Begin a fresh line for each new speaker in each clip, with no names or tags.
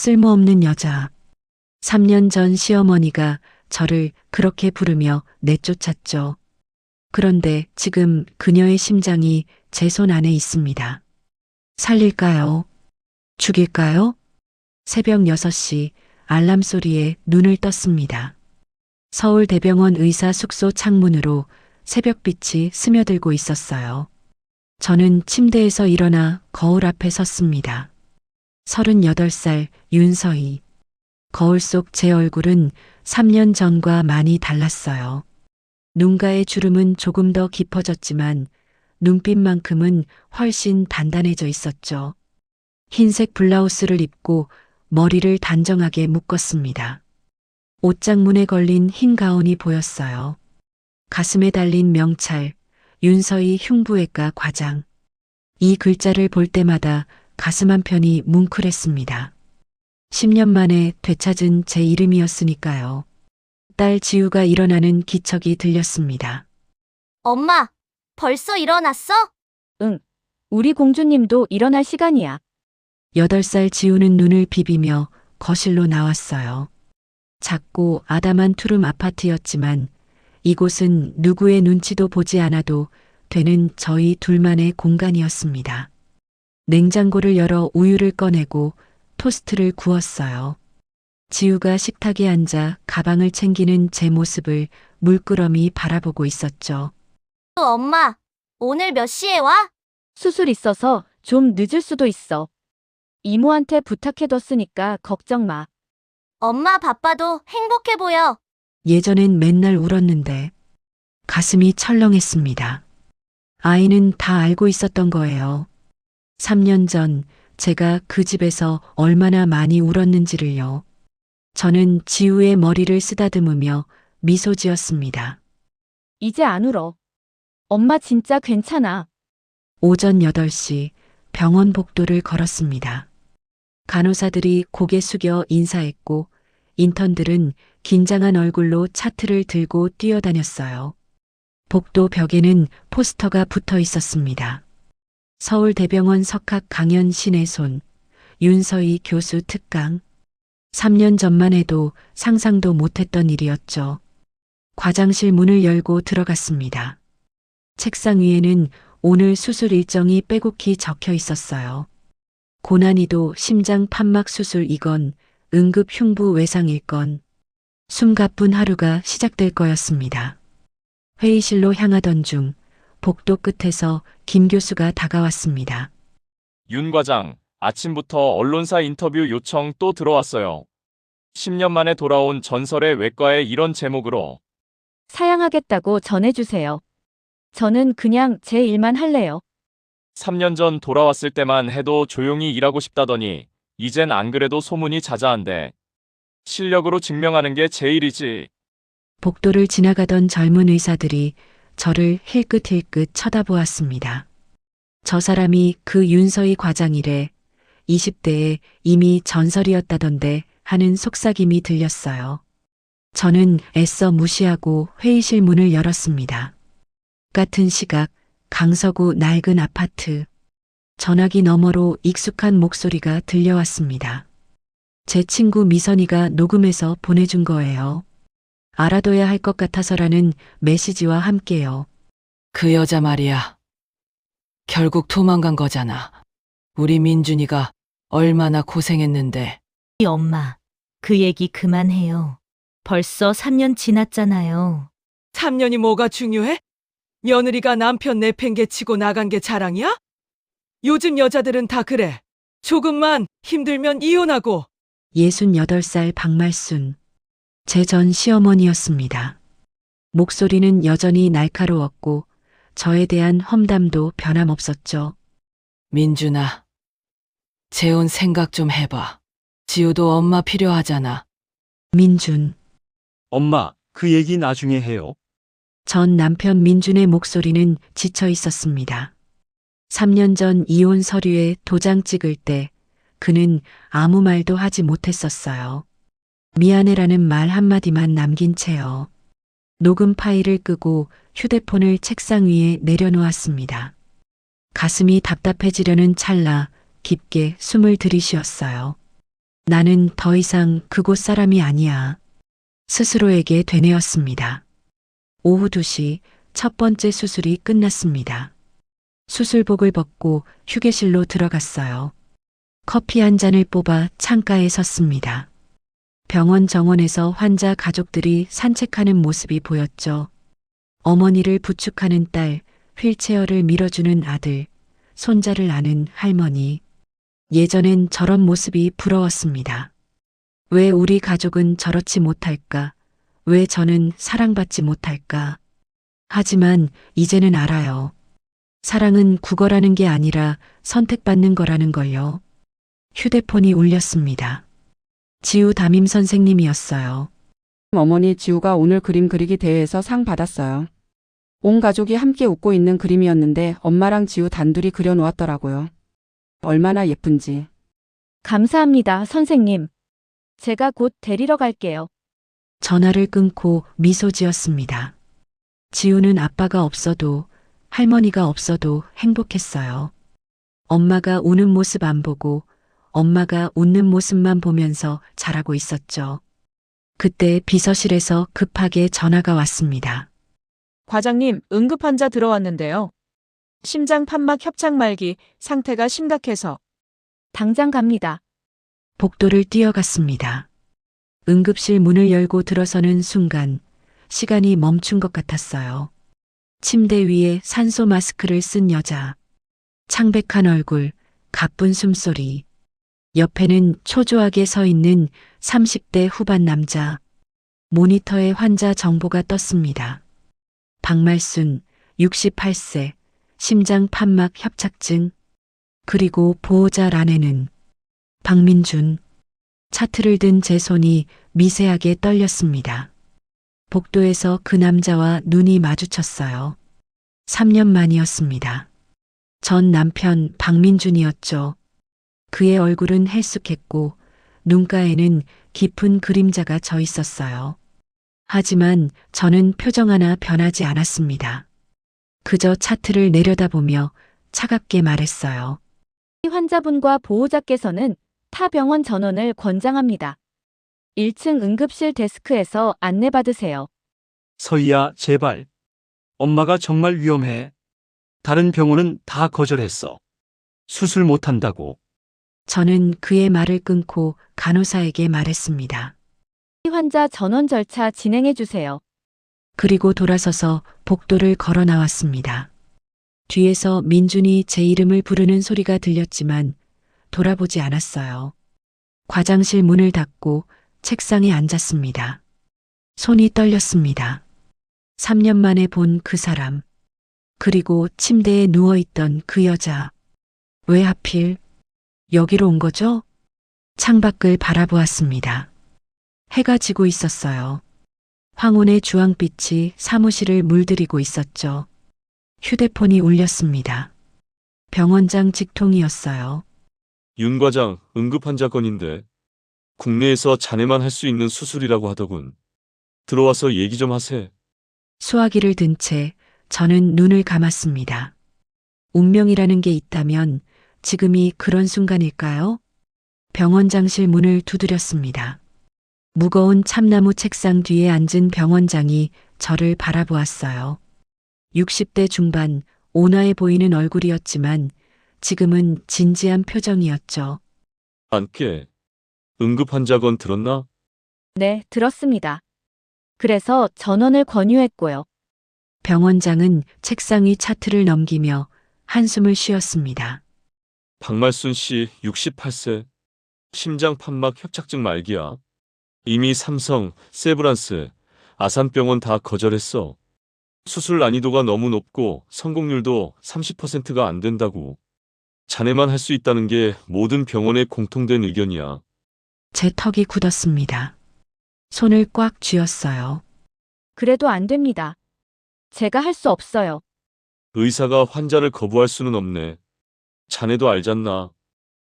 쓸모없는 여자. 3년 전 시어머니가 저를 그렇게 부르며 내쫓았죠. 그런데 지금 그녀의 심장이 제 손 안에 있습니다. 살릴까요? 죽일까요? 새벽 6시 알람 소리에 눈을 떴습니다. 서울대병원 의사 숙소 창문으로 새벽빛이 스며들고 있었어요. 저는 침대에서 일어나 거울 앞에 섰습니다. 38살 윤서희. 거울 속 제 얼굴은 3년 전과 많이 달랐어요. 눈가의 주름은 조금 더 깊어졌지만 눈빛만큼은 훨씬 단단해져 있었죠. 흰색 블라우스를 입고 머리를 단정하게 묶었습니다. 옷장문에 걸린 흰 가운이 보였어요. 가슴에 달린 명찰, 윤서희 흉부외과 과장. 이 글자를 볼 때마다 가슴 한편이 뭉클했습니다. 10년 만에 되찾은 제 이름이었으니까요. 딸 지우가 일어나는 기척이 들렸습니다.
엄마, 벌써 일어났어?
응. 우리 공주님도 일어날 시간이야.
8살 지우는 눈을 비비며 거실로 나왔어요. 작고 아담한 투룸 아파트였지만 이곳은 누구의 눈치도 보지 않아도 되는 저희 둘만의 공간이었습니다. 냉장고를 열어 우유를 꺼내고 토스트를 구웠어요. 지우가 식탁에 앉아 가방을 챙기는 제 모습을 물끄러미 바라보고 있었죠.
엄마, 오늘 몇 시에 와?
수술 있어서 좀 늦을 수도 있어. 이모한테 부탁해뒀으니까 걱정 마.
엄마 바빠도 행복해 보여.
예전엔 맨날 울었는데 가슴이 철렁했습니다. 아이는 다 알고 있었던 거예요. 3년 전 제가 그 집에서 얼마나 많이 울었는지를요. 저는 지우의 머리를 쓰다듬으며 미소 지었습니다.
이제 안 울어. 엄마 진짜 괜찮아.
오전 8시 병원 복도를 걸었습니다. 간호사들이 고개 숙여 인사했고 인턴들은 긴장한 얼굴로 차트를 들고 뛰어다녔어요. 복도 벽에는 포스터가 붙어 있었습니다. 서울대병원 석학 강연 신의 손, 윤서희 교수 특강. 3년 전만 해도 상상도 못했던 일이었죠. 과장실 문을 열고 들어갔습니다. 책상 위에는 오늘 수술 일정이 빼곡히 적혀 있었어요. 고난이도 심장 판막 수술 이건 응급 흉부 외상 일건. 숨가쁜 하루가 시작될 거였습니다. 회의실로 향하던 중 복도 끝에서 김 교수가 다가왔습니다.
윤 과장, 아침부터 언론사 인터뷰 요청 또 들어왔어요. 10년 만에 돌아온 전설의 외과에 이런 제목으로.
사양하겠다고 전해주세요. 저는 그냥 제 일만 할래요.
3년 전 돌아왔을 때만 해도 조용히 일하고 싶다더니 이젠 안 그래도 소문이 자자한데. 실력으로 증명하는 게 제 일이지.
복도를 지나가던 젊은 의사들이 저를 힐끗힐끗 쳐다보았습니다. 저 사람이 그 윤서희 과장이래. 20대에 이미 전설이었다던데 하는 속삭임이 들렸어요. 저는 애써 무시하고 회의실 문을 열었습니다. 같은 시각 강서구 낡은 아파트. 전화기 너머로 익숙한 목소리가 들려왔습니다. 제 친구 미선이가 녹음해서 보내준 거예요. 알아둬야 할 것 같아서라는 메시지와 함께요.
그 여자 말이야. 결국 도망간 거잖아. 우리 민준이가 얼마나 고생했는데.
엄마, 그 얘기 그만해요. 벌써 3년 지났잖아요.
3년이 뭐가 중요해? 며느리가 남편 내팽개치고 나간 게 자랑이야? 요즘 여자들은 다 그래. 조금만 힘들면 이혼하고.
68살 박말순. 제 전 시어머니였습니다. 목소리는 여전히 날카로웠고 저에 대한 험담도 변함없었죠.
민준아, 재혼 생각 좀 해봐. 지우도 엄마 필요하잖아.
민준.
엄마, 그 얘기 나중에 해요.
전 남편 민준의 목소리는 지쳐 있었습니다. 3년 전 이혼 서류에 도장 찍을 때 그는 아무 말도 하지 못했었어요. 미안해라는 말 한마디만 남긴 채요. 녹음 파일을 끄고 휴대폰을 책상 위에 내려놓았습니다. 가슴이 답답해지려는 찰나 깊게 숨을 들이쉬었어요. 나는 더 이상 그곳 사람이 아니야. 스스로에게 되뇌었습니다. 오후 2시 첫 번째 수술이 끝났습니다. 수술복을 벗고 휴게실로 들어갔어요. 커피 한 잔을 뽑아 창가에 섰습니다. 병원 정원에서 환자 가족들이 산책하는 모습이 보였죠. 어머니를 부축하는 딸, 휠체어를 밀어주는 아들, 손자를 안은 할머니. 예전엔 저런 모습이 부러웠습니다. 왜 우리 가족은 저렇지 못할까? 왜 저는 사랑받지 못할까? 하지만 이제는 알아요. 사랑은 국어라는 게 아니라 선택받는 거라는 걸요. 휴대폰이 울렸습니다. 지우 담임 선생님이었어요.
어머니, 지우가 오늘 그림 그리기 대회에서 상 받았어요. 온 가족이 함께 웃고 있는 그림이었는데 엄마랑 지우 단둘이 그려놓았더라고요. 얼마나 예쁜지.
감사합니다, 선생님. 제가 곧 데리러 갈게요.
전화를 끊고 미소 지었습니다. 지우는 아빠가 없어도 할머니가 없어도 행복했어요. 엄마가 우는 모습 안 보고 엄마가 웃는 모습만 보면서 자라고 있었죠. 그때 비서실에서 급하게 전화가 왔습니다.
과장님, 응급 환자 들어왔는데요. 심장 판막 협착 말기, 상태가 심각해서.
당장 갑니다.
복도를 뛰어갔습니다. 응급실 문을 열고 들어서는 순간 시간이 멈춘 것 같았어요. 침대 위에 산소 마스크를 쓴 여자. 창백한 얼굴, 가쁜 숨소리. 옆에는 초조하게 서 있는 30대 후반 남자. 모니터에 환자 정보가 떴습니다. 박말순, 68세, 심장 판막 협착증. 그리고 보호자 란에는 박민준. 차트를 든 제 손이 미세하게 떨렸습니다. 복도에서 그 남자와 눈이 마주쳤어요. 3년 만이었습니다. 전 남편 박민준이었죠. 그의 얼굴은 헬쑥했고 눈가에는 깊은 그림자가 져 있었어요. 하지만 저는 표정 하나 변하지 않았습니다. 그저 차트를 내려다보며 차갑게 말했어요.
이 환자분과 보호자께서는 타 병원 전원을 권장합니다. 1층 응급실 데스크에서 안내받으세요.
서희야, 제발. 엄마가 정말 위험해. 다른 병원은 다 거절했어. 수술 못한다고.
저는 그의 말을 끊고 간호사에게 말했습니다.
이 환자 전원 절차 진행해 주세요.
그리고 돌아서서 복도를 걸어 나왔습니다. 뒤에서 민준이 제 이름을 부르는 소리가 들렸지만 돌아보지 않았어요. 과장실 문을 닫고 책상에 앉았습니다. 손이 떨렸습니다. 3년 만에 본 그 사람. 그리고 침대에 누워있던 그 여자. 왜 하필 여기로 온 거죠? 창밖을 바라보았습니다. 해가 지고 있었어요. 황혼의 주황빛이 사무실을 물들이고 있었죠. 휴대폰이 울렸습니다. 병원장 직통이었어요.
윤 과장, 응급환자 건인데 국내에서 자네만 할 수 있는 수술이라고 하더군. 들어와서 얘기 좀 하세.
수화기를 든 채 저는 눈을 감았습니다. 운명이라는 게 있다면 지금이 그런 순간일까요? 병원장실 문을 두드렸습니다. 무거운 참나무 책상 뒤에 앉은 병원장이 저를 바라보았어요. 60대 중반, 온화해 보이는 얼굴이었지만 지금은 진지한 표정이었죠.
앉게. 응급환자 건 들었나?
네, 들었습니다. 그래서 전원을 권유했고요.
병원장은 책상 위 차트를 넘기며 한숨을 쉬었습니다.
박말순 씨 68세. 심장 판막 협착증 말기야. 이미 삼성, 세브란스, 아산병원 다 거절했어. 수술 난이도가 너무 높고 성공률도 30%가 안 된다고. 자네만 할 수 있다는 게 모든 병원의 공통된 의견이야.
제 턱이 굳었습니다. 손을 꽉 쥐었어요.
그래도 안 됩니다. 제가 할 수 없어요.
의사가 환자를 거부할 수는 없네. 자네도 알잖나.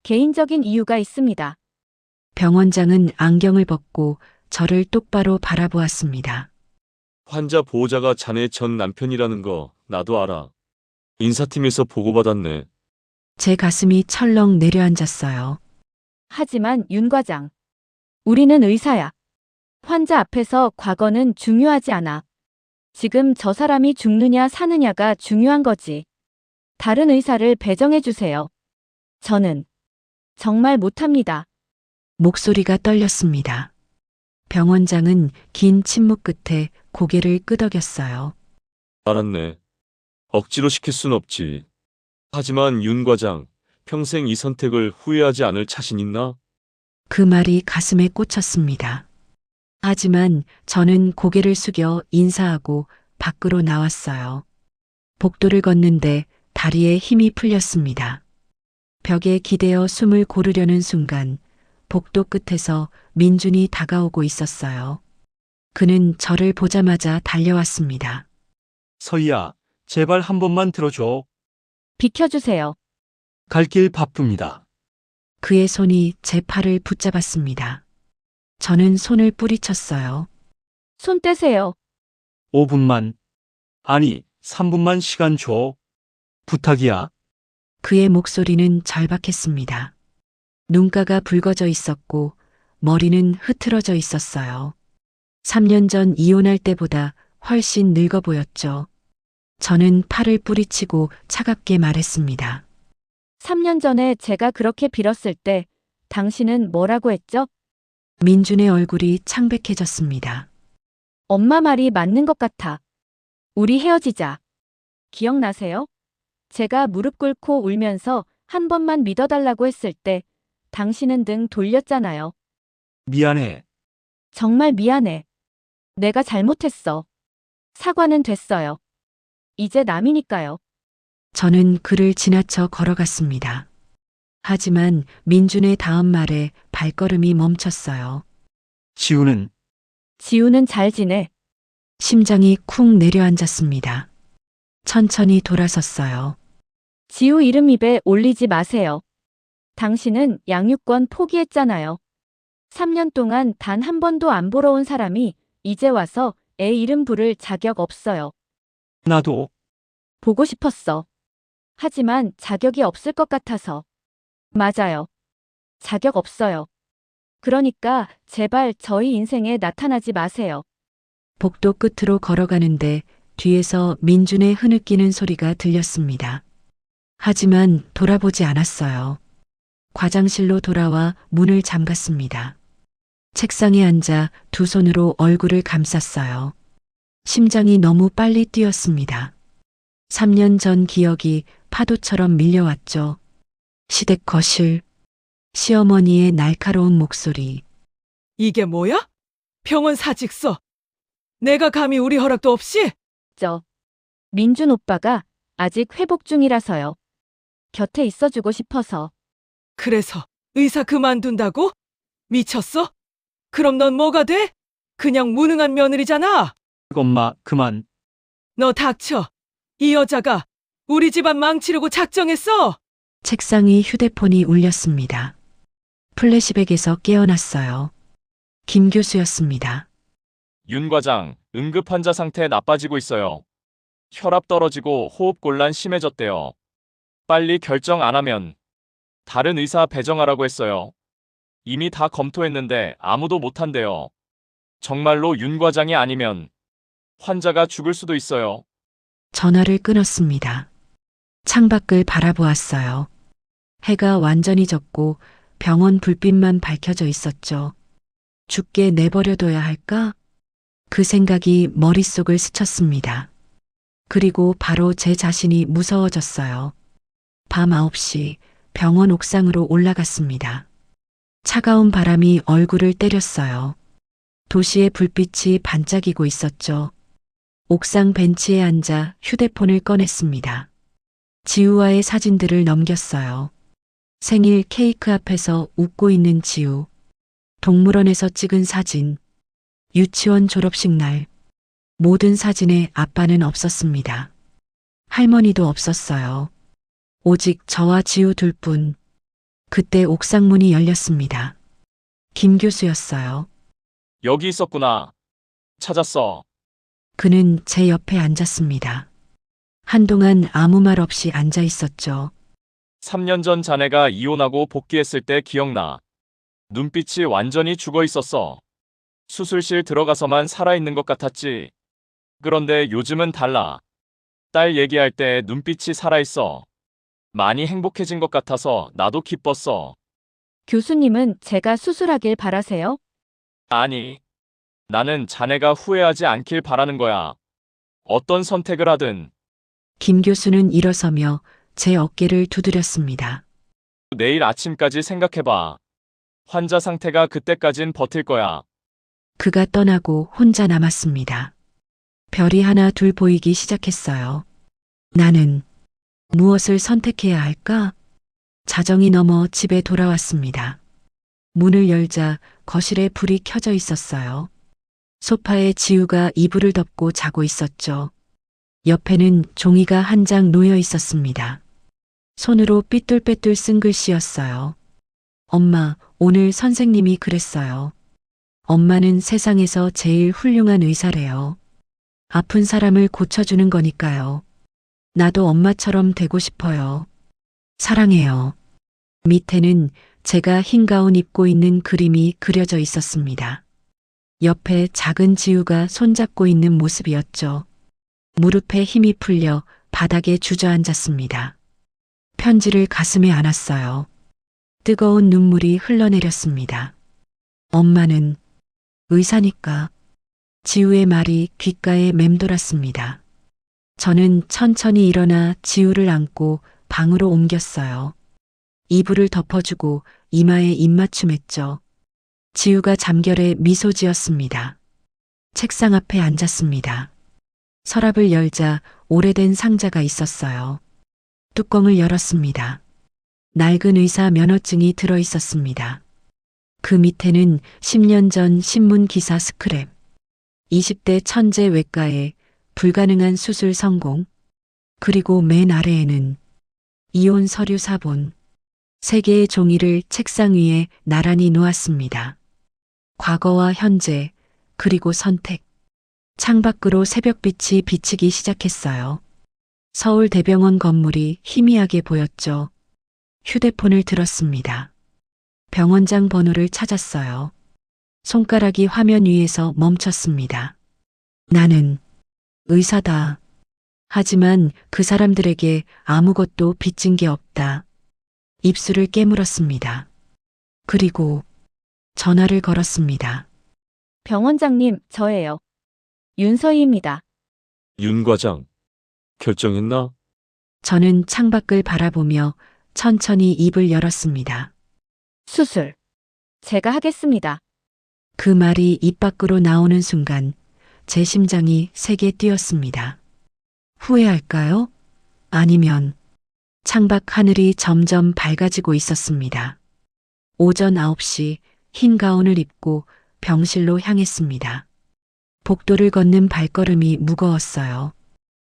개인적인 이유가 있습니다.
병원장은 안경을 벗고 저를 똑바로 바라보았습니다.
환자 보호자가 자네 전 남편이라는 거 나도 알아. 인사팀에서 보고받았네.
제 가슴이 철렁 내려앉았어요.
하지만 윤 과장, 우리는 의사야. 환자 앞에서 과거는 중요하지 않아. 지금 저 사람이 죽느냐 사느냐가 중요한 거지. 다른 의사를 배정해 주세요. 저는 정말 못합니다.
목소리가 떨렸습니다. 병원장은 긴 침묵 끝에 고개를 끄덕였어요.
알았네. 억지로 시킬 순 없지. 하지만 윤 과장, 평생 이 선택을 후회하지 않을 자신 있나?
그 말이 가슴에 꽂혔습니다. 하지만 저는 고개를 숙여 인사하고 밖으로 나왔어요. 복도를 걷는데 다리에 힘이 풀렸습니다. 벽에 기대어 숨을 고르려는 순간 복도 끝에서 민준이 다가오고 있었어요. 그는 저를 보자마자 달려왔습니다.
서희야, 제발 한 번만 들어줘.
비켜주세요.
갈 길 바쁩니다.
그의 손이 제 팔을 붙잡았습니다. 저는 손을 뿌리쳤어요.
손 떼세요.
5분만, 아니, 3분만 시간 줘. 부탁이야.
그의 목소리는 절박했습니다. 눈가가 붉어져 있었고 머리는 흐트러져 있었어요. 3년 전 이혼할 때보다 훨씬 늙어 보였죠. 저는 팔을 뿌리치고 차갑게 말했습니다.
3년 전에 제가 그렇게 빌었을 때 당신은 뭐라고 했죠?
민준의 얼굴이 창백해졌습니다.
엄마 말이 맞는 것 같아. 우리 헤어지자. 기억나세요? 제가 무릎 꿇고 울면서 한 번만 믿어달라고 했을 때 당신은 등 돌렸잖아요.
미안해.
정말 미안해. 내가 잘못했어. 사과는 됐어요. 이제 남이니까요.
저는 그를 지나쳐 걸어갔습니다. 하지만 민준의 다음 말에 발걸음이 멈췄어요.
지우는
지우는 잘 지내.
심장이 쿵 내려앉았습니다. 천천히 돌아섰어요.
지우 이름 입에 올리지 마세요. 당신은 양육권 포기했잖아요. 3년 동안 단 한 번도 안 보러 온 사람이 이제 와서 애 이름 부를 자격 없어요.
나도
보고 싶었어. 하지만 자격이 없을 것 같아서. 맞아요. 자격 없어요. 그러니까 제발 저희 인생에 나타나지 마세요.
복도 끝으로 걸어가는데 뒤에서 민준의 흐느끼는 소리가 들렸습니다. 하지만 돌아보지 않았어요. 과장실로 돌아와 문을 잠갔습니다. 책상에 앉아 두 손으로 얼굴을 감쌌어요. 심장이 너무 빨리 뛰었습니다. 3년 전 기억이 파도처럼 밀려왔죠. 시댁 거실, 시어머니의 날카로운 목소리.
이게 뭐야? 병원 사직서. 내가 감히 우리 허락도 없이?
민준 오빠가 아직 회복 중이라서요. 곁에 있어주고 싶어서.
그래서 의사 그만둔다고? 미쳤어? 그럼 넌 뭐가 돼? 그냥 무능한 며느리잖아.
엄마, 그만.
너 닥쳐. 이 여자가 우리 집안 망치려고 작정했어.
책상이 휴대폰이 울렸습니다. 플래시백에서 깨어났어요. 김 교수였습니다.
윤 과장, 응급 환자 상태 나빠지고 있어요. 혈압 떨어지고 호흡 곤란 심해졌대요. 빨리 결정 안 하면 다른 의사 배정하라고 했어요. 이미 다 검토했는데 아무도 못한대요. 정말로 윤 과장이 아니면 환자가 죽을 수도 있어요.
전화를 끊었습니다. 창밖을 바라보았어요. 해가 완전히 졌고 병원 불빛만 밝혀져 있었죠. 죽게 내버려둬야 할까? 그 생각이 머릿속을 스쳤습니다. 그리고 바로 제 자신이 무서워졌어요. 밤 9시 병원 옥상으로 올라갔습니다. 차가운 바람이 얼굴을 때렸어요. 도시의 불빛이 반짝이고 있었죠. 옥상 벤치에 앉아 휴대폰을 꺼냈습니다. 지우와의 사진들을 넘겼어요. 생일 케이크 앞에서 웃고 있는 지우. 동물원에서 찍은 사진. 유치원 졸업식 날. 모든 사진에 아빠는 없었습니다. 할머니도 없었어요. 오직 저와 지우 둘뿐. 그때 옥상 문이 열렸습니다. 김 교수였어요.
여기 있었구나. 찾았어.
그는 제 옆에 앉았습니다. 한동안 아무 말 없이 앉아 있었죠.
3년 전 자네가 이혼하고 복귀했을 때 기억나. 눈빛이 완전히 죽어 있었어. 수술실 들어가서만 살아있는 것 같았지. 그런데 요즘은 달라. 딸 얘기할 때 눈빛이 살아있어. 많이 행복해진 것 같아서 나도 기뻤어.
교수님은 제가 수술하길 바라세요?
아니, 나는 자네가 후회하지 않길 바라는 거야. 어떤 선택을 하든
김 교수는 일어서며 제 어깨를 두드렸습니다.
내일 아침까지 생각해봐. 환자 상태가 그때까진 버틸 거야.
그가 떠나고 혼자 남았습니다. 별이 하나 둘 보이기 시작했어요. 나는 무엇을 선택해야 할까? 자정이 넘어 집에 돌아왔습니다. 문을 열자 거실에 불이 켜져 있었어요. 소파에 지우가 이불을 덮고 자고 있었죠. 옆에는 종이가 한 장 놓여 있었습니다. 손으로 삐뚤빼뚤 쓴 글씨였어요. 엄마, 오늘 선생님이 그랬어요. 엄마는 세상에서 제일 훌륭한 의사래요. 아픈 사람을 고쳐주는 거니까요. 나도 엄마처럼 되고 싶어요. 사랑해요. 밑에는 제가 흰 가운 입고 있는 그림이 그려져 있었습니다. 옆에 작은 지우가 손잡고 있는 모습이었죠. 무릎에 힘이 풀려 바닥에 주저앉았습니다. 편지를 가슴에 안았어요. 뜨거운 눈물이 흘러내렸습니다. 엄마는 의사니까. 지우의 말이 귓가에 맴돌았습니다. 저는 천천히 일어나 지우를 안고 방으로 옮겼어요. 이불을 덮어주고 이마에 입맞춤했죠. 지우가 잠결에 미소 지었습니다. 책상 앞에 앉았습니다. 서랍을 열자 오래된 상자가 있었어요. 뚜껑을 열었습니다. 낡은 의사 면허증이 들어 있었습니다. 그 밑에는 10년 전 신문 기사 스크랩. 20대 천재 외과에 불가능한 수술 성공. 그리고 맨 아래에는 이혼 서류 사본. 3개의 종이를 책상 위에 나란히 놓았습니다. 과거와 현재, 그리고 선택. 창밖으로 새벽빛이 비치기 시작했어요. 서울대병원 건물이 희미하게 보였죠. 휴대폰을 들었습니다. 병원장 번호를 찾았어요. 손가락이 화면 위에서 멈췄습니다. 나는 의사다. 하지만 그 사람들에게 아무것도 빚진 게 없다. 입술을 깨물었습니다. 그리고 전화를 걸었습니다.
병원장님, 저예요. 윤서희입니다.
윤 과장, 결정했나?
저는 창밖을 바라보며 천천히 입을 열었습니다.
수술. 제가 하겠습니다.
그 말이 입 밖으로 나오는 순간 제 심장이 세게 뛰었습니다. 후회할까요? 아니면 창밖 하늘이 점점 밝아지고 있었습니다. 오전 9시 흰 가운을 입고 병실로 향했습니다. 복도를 걷는 발걸음이 무거웠어요.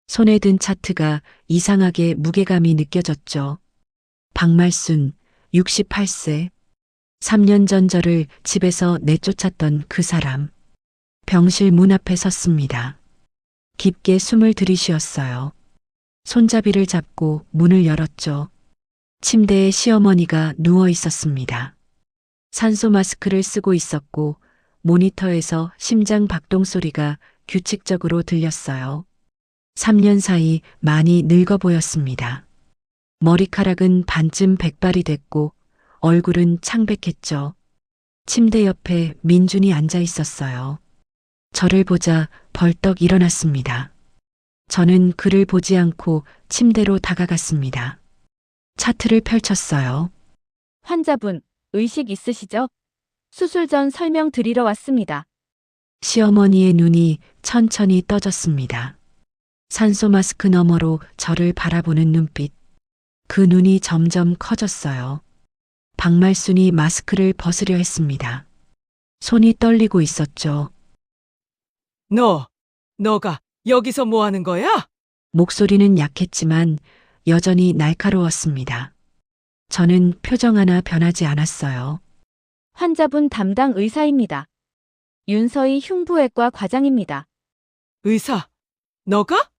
손에 든 차트가 이상하게 무게감이 느껴졌죠. 박말순, 68세. 3년 전 저를 집에서 내쫓았던 그 사람. 병실 문 앞에 섰습니다. 깊게 숨을 들이쉬었어요. 손잡이를 잡고 문을 열었죠. 침대에 시어머니가 누워 있었습니다. 산소 마스크를 쓰고 있었고 모니터에서 심장 박동 소리가 규칙적으로 들렸어요. 3년 사이 많이 늙어 보였습니다. 머리카락은 반쯤 백발이 됐고 얼굴은 창백했죠. 침대 옆에 민준이 앉아 있었어요. 저를 보자 벌떡 일어났습니다. 저는 그를 보지 않고 침대로 다가갔습니다. 차트를 펼쳤어요.
환자분, 의식 있으시죠? 수술 전 설명 드리러 왔습니다.
시어머니의 눈이 천천히 떠졌습니다. 산소 마스크 너머로 저를 바라보는 눈빛. 그 눈이 점점 커졌어요. 박말순이 마스크를 벗으려 했습니다. 손이 떨리고 있었죠.
너가 여기서 뭐 하는 거야?
목소리는 약했지만 여전히 날카로웠습니다. 저는 표정 하나 변하지 않았어요.
환자분 담당 의사입니다. 윤서희 흉부외과 과장입니다.
의사, 너가?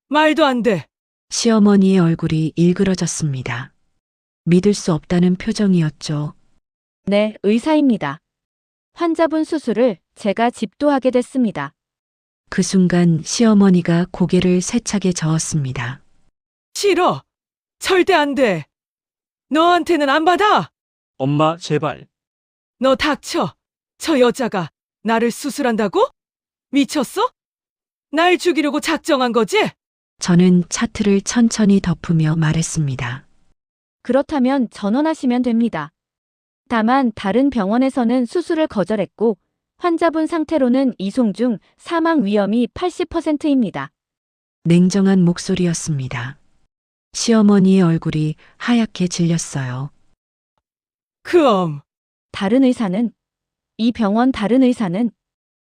말도 안 돼.
시어머니의 얼굴이 일그러졌습니다. 믿을 수 없다는 표정이었죠.
네, 의사입니다. 환자분 수술을 제가 집도하게 됐습니다.
그 순간 시어머니가 고개를 세차게 저었습니다.
싫어. 절대 안 돼. 너한테는 안 받아.
엄마, 제발.
너 닥쳐. 저 여자가 나를 수술한다고? 미쳤어? 날 죽이려고 작정한 거지?
저는 차트를 천천히 덮으며 말했습니다.
그렇다면 전원하시면 됩니다. 다만 다른 병원에서는 수술을 거절했고 환자분 상태로는 이송 중 사망 위험이 80%입니다.
냉정한 목소리였습니다. 시어머니의 얼굴이 하얗게 질렸어요.
그럼
다른 의사는, 이 병원 다른 의사는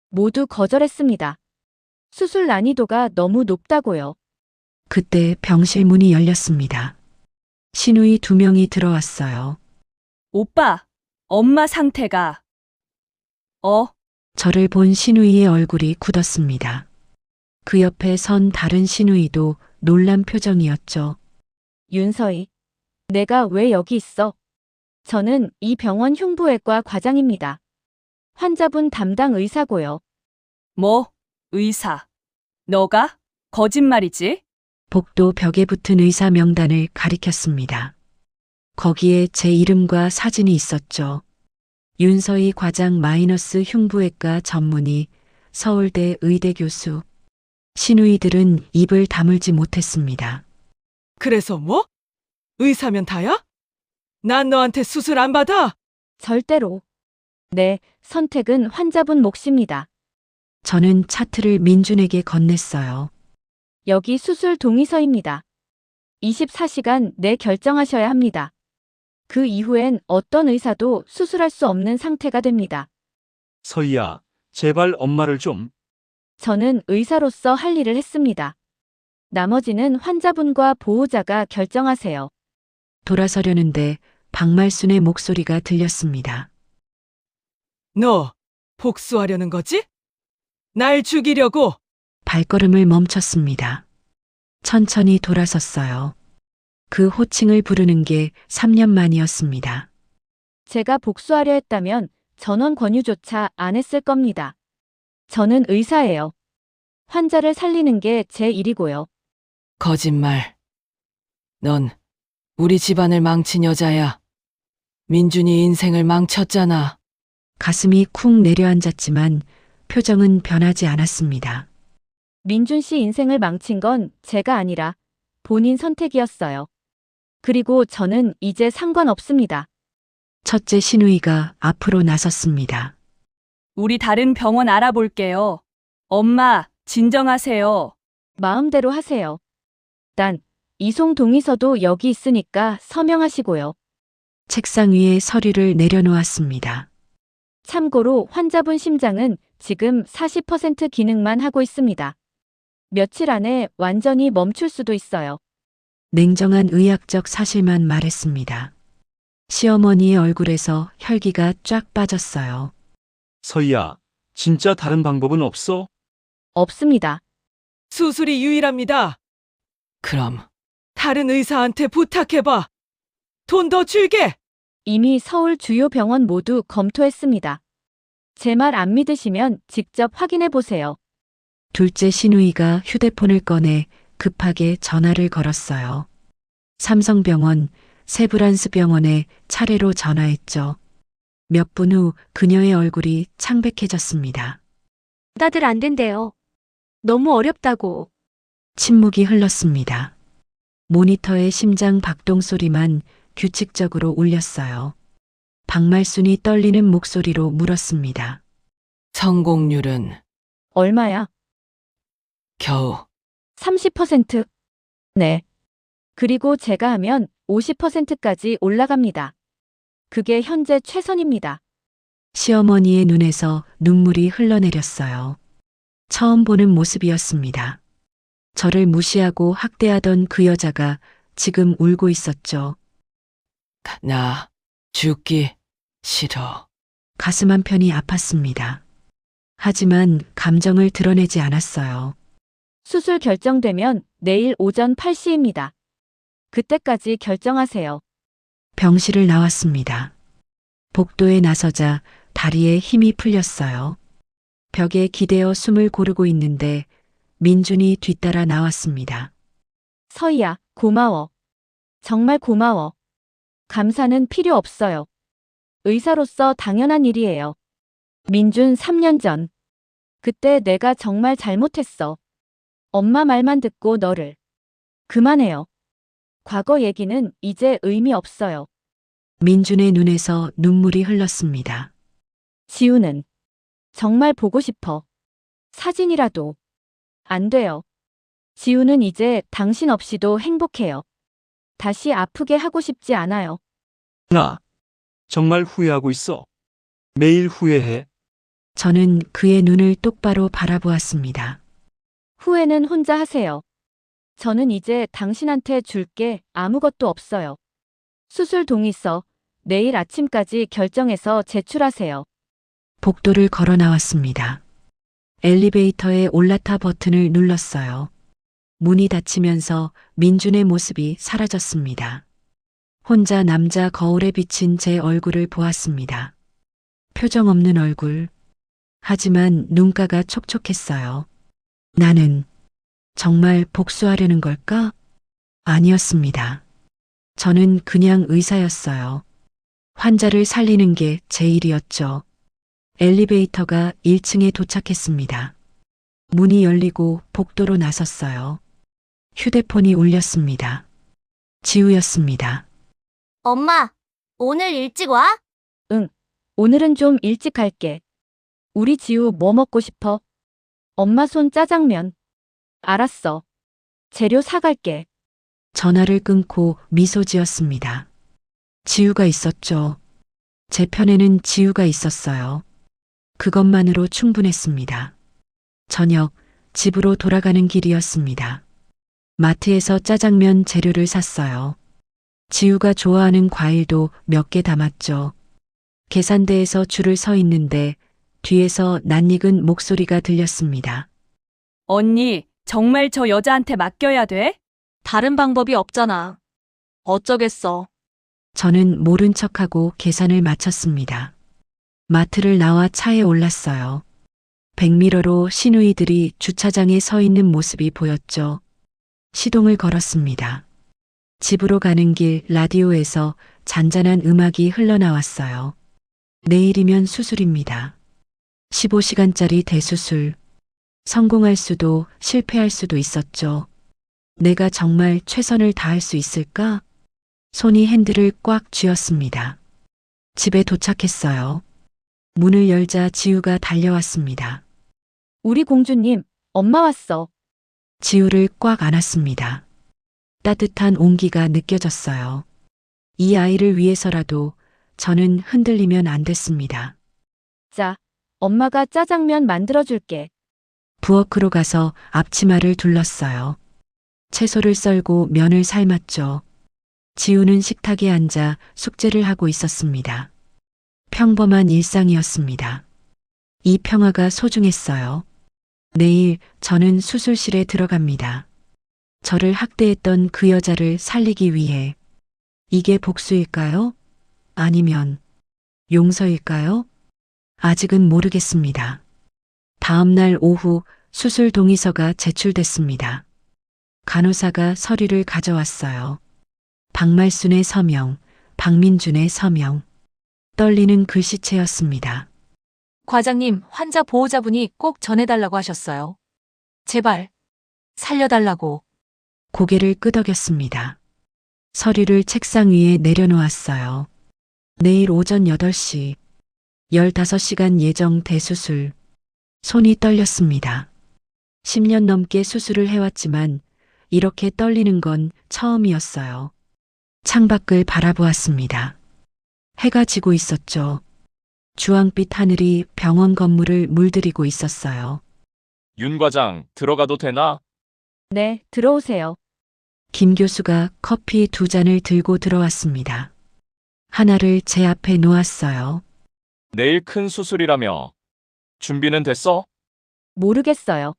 모두 거절했습니다. 수술 난이도가 너무 높다고요.
그때 병실 문이 열렸습니다. 시누이 2명이 들어왔어요.
오빠, 엄마 상태가.
저를 본 시누이의 얼굴이 굳었습니다. 그 옆에 선 다른 시누이도 놀란 표정이었죠.
윤서희, 내가 왜 여기 있어? 저는 이 병원 흉부외과 과장입니다. 환자분 담당 의사고요.
뭐, 의사. 너가? 거짓말이지?
복도 벽에 붙은 의사 명단을 가리켰습니다. 거기에 제 이름과 사진이 있었죠. 윤서희 과장 마이너스 흉부외과 전문의, 서울대 의대 교수. 시누이들은 입을 다물지 못했습니다.
그래서 뭐? 의사면 다야? 난 너한테 수술 안 받아.
절대로. 네, 선택은 환자분 몫입니다.
저는 차트를 민준에게 건넸어요.
여기 수술 동의서입니다. 24시간 내 결정하셔야 합니다. 그 이후엔 어떤 의사도 수술할 수 없는 상태가 됩니다.
서희야, 제발 엄마를 좀.
저는 의사로서 할 일을 했습니다. 나머지는 환자분과 보호자가 결정하세요.
돌아서려는데 박말순의 목소리가 들렸습니다.
너 복수하려는 거지? 날 죽이려고.
발걸음을 멈췄습니다. 천천히 돌아섰어요. 그 호칭을 부르는 게 3년 만이었습니다.
제가 복수하려 했다면 전원 권유조차 안 했을 겁니다. 저는 의사예요. 환자를 살리는 게 제 일이고요.
거짓말. 넌 우리 집안을 망친 여자야. 민준이 인생을 망쳤잖아.
가슴이 쿵 내려앉았지만 표정은 변하지 않았습니다.
민준 씨 인생을 망친 건 제가 아니라 본인 선택이었어요. 그리고 저는 이제 상관없습니다.
첫째 시누이가 앞으로 나섰습니다.
우리 다른 병원 알아볼게요. 엄마, 진정하세요.
마음대로 하세요. 단, 이송 동의서도 여기 있으니까 서명하시고요.
책상 위에 서류를 내려놓았습니다.
참고로 환자분 심장은 지금 40% 기능만 하고 있습니다. 며칠 안에 완전히 멈출 수도 있어요.
냉정한 의학적 사실만 말했습니다. 시어머니의 얼굴에서 혈기가 쫙 빠졌어요.
서희야, 진짜 다른 방법은 없어?
없습니다.
수술이 유일합니다. 그럼 다른 의사한테 부탁해봐. 돈 더 줄게.
이미 서울 주요 병원 모두 검토했습니다. 제 말 안 믿으시면 직접 확인해 보세요.
둘째 시누이가 휴대폰을 꺼내 급하게 전화를 걸었어요. 삼성병원, 세브란스 병원에 차례로 전화했죠. 몇 분 후 그녀의 얼굴이 창백해졌습니다.
다들 안 된대요. 너무 어렵다고.
침묵이 흘렀습니다. 모니터의 심장 박동 소리만 규칙적으로 울렸어요. 박말순이 떨리는 목소리로 물었습니다.
성공률은
얼마야?
겨우
30%? 네. 그리고 제가 하면 50%까지 올라갑니다. 그게 현재 최선입니다.
시어머니의 눈에서 눈물이 흘러내렸어요. 처음 보는 모습이었습니다. 저를 무시하고 학대하던 그 여자가 지금 울고 있었죠.
나 죽기 싫어.
가슴 한편이 아팠습니다. 하지만 감정을 드러내지 않았어요.
수술 결정되면 내일 오전 8시입니다. 그때까지 결정하세요.
병실을 나왔습니다. 복도에 나서자 다리에 힘이 풀렸어요. 벽에 기대어 숨을 고르고 있는데 민준이 뒤따라 나왔습니다.
서희야, 고마워. 정말 고마워. 감사는 필요 없어요. 의사로서 당연한 일이에요. 민준 3년 전. 그때 내가 정말 잘못했어. 엄마 말만 듣고 너를. 그만해요. 과거 얘기는 이제 의미 없어요.
민준의 눈에서 눈물이 흘렀습니다.
지우는 정말 보고 싶어. 사진이라도. 안 돼요. 지우는 이제 당신 없이도 행복해요. 다시 아프게 하고 싶지 않아요.
나 정말 후회하고 있어. 매일 후회해.
저는 그의 눈을 똑바로 바라보았습니다.
후회는 혼자 하세요. 저는 이제 당신한테 줄 게 아무것도 없어요. 수술 동의서 내일 아침까지 결정해서 제출하세요.
복도를 걸어 나왔습니다. 엘리베이터에 올라타 버튼을 눌렀어요. 문이 닫히면서 민준의 모습이 사라졌습니다. 혼자 남자 거울에 비친 제 얼굴을 보았습니다. 표정 없는 얼굴. 하지만 눈가가 촉촉했어요. 나는 정말 복수하려는 걸까? 아니었습니다. 저는 그냥 의사였어요. 환자를 살리는 게 제 일이었죠. 엘리베이터가 1층에 도착했습니다. 문이 열리고 복도로 나섰어요. 휴대폰이 울렸습니다. 지우였습니다.
엄마, 오늘 일찍 와?
오늘은 좀 일찍 갈게. 우리 지우 뭐 먹고 싶어? 엄마 손 짜장면. 알았어. 재료 사갈게.
전화를 끊고 미소 지었습니다. 지우가 있었죠. 제 편에는 지우가 있었어요. 그것만으로 충분했습니다. 저녁, 집으로 돌아가는 길이었습니다. 마트에서 짜장면 재료를 샀어요. 지우가 좋아하는 과일도 몇 개 담았죠. 계산대에서 줄을 서 있는데 뒤에서 낯익은 목소리가 들렸습니다.
언니, 정말 저 여자한테 맡겨야 돼?
다른 방법이 없잖아. 어쩌겠어.
저는 모른 척하고 계산을 마쳤습니다. 마트를 나와 차에 올랐어요. 백미러로 시누이들이 주차장에 서 있는 모습이 보였죠. 시동을 걸었습니다. 집으로 가는 길 라디오에서 잔잔한 음악이 흘러나왔어요. 내일이면 수술입니다. 15시간짜리 대수술. 성공할 수도 실패할 수도 있었죠. 내가 정말 최선을 다할 수 있을까? 손이 핸들을 꽉 쥐었습니다. 집에 도착했어요. 문을 열자 지우가 달려왔습니다.
우리 공주님, 엄마 왔어.
지우를 꽉 안았습니다. 따뜻한 온기가 느껴졌어요. 이 아이를 위해서라도 저는 흔들리면 안 됐습니다.
자, 엄마가 짜장면 만들어줄게.
부엌으로 가서 앞치마를 둘렀어요. 채소를 썰고 면을 삶았죠. 지우는 식탁에 앉아 숙제를 하고 있었습니다. 평범한 일상이었습니다. 이 평화가 소중했어요. 내일 저는 수술실에 들어갑니다. 저를 학대했던 그 여자를 살리기 위해. 이게 복수일까요? 아니면 용서일까요? 아직은 모르겠습니다. 다음 날 오후 수술 동의서가 제출됐습니다. 간호사가 서류를 가져왔어요. 박말순의 서명, 박민준의 서명. 떨리는 글씨체였습니다.
과장님, 환자 보호자분이 꼭 전해달라고 하셨어요. 제발, 살려달라고.
고개를 끄덕였습니다. 서류를 책상 위에 내려놓았어요. 내일 오전 8시, 15시간 예정 대수술. 손이 떨렸습니다. 10년 넘게 수술을 해왔지만 이렇게 떨리는 건 처음이었어요. 창밖을 바라보았습니다. 해가 지고 있었죠. 주황빛 하늘이 병원 건물을 물들이고 있었어요.
윤 과장, 들어가도 되나?
네, 들어오세요.
김 교수가 커피 2잔을 들고 들어왔습니다. 하나를 제 앞에 놓았어요.
내일 큰 수술이라며. 준비는 됐어?
모르겠어요.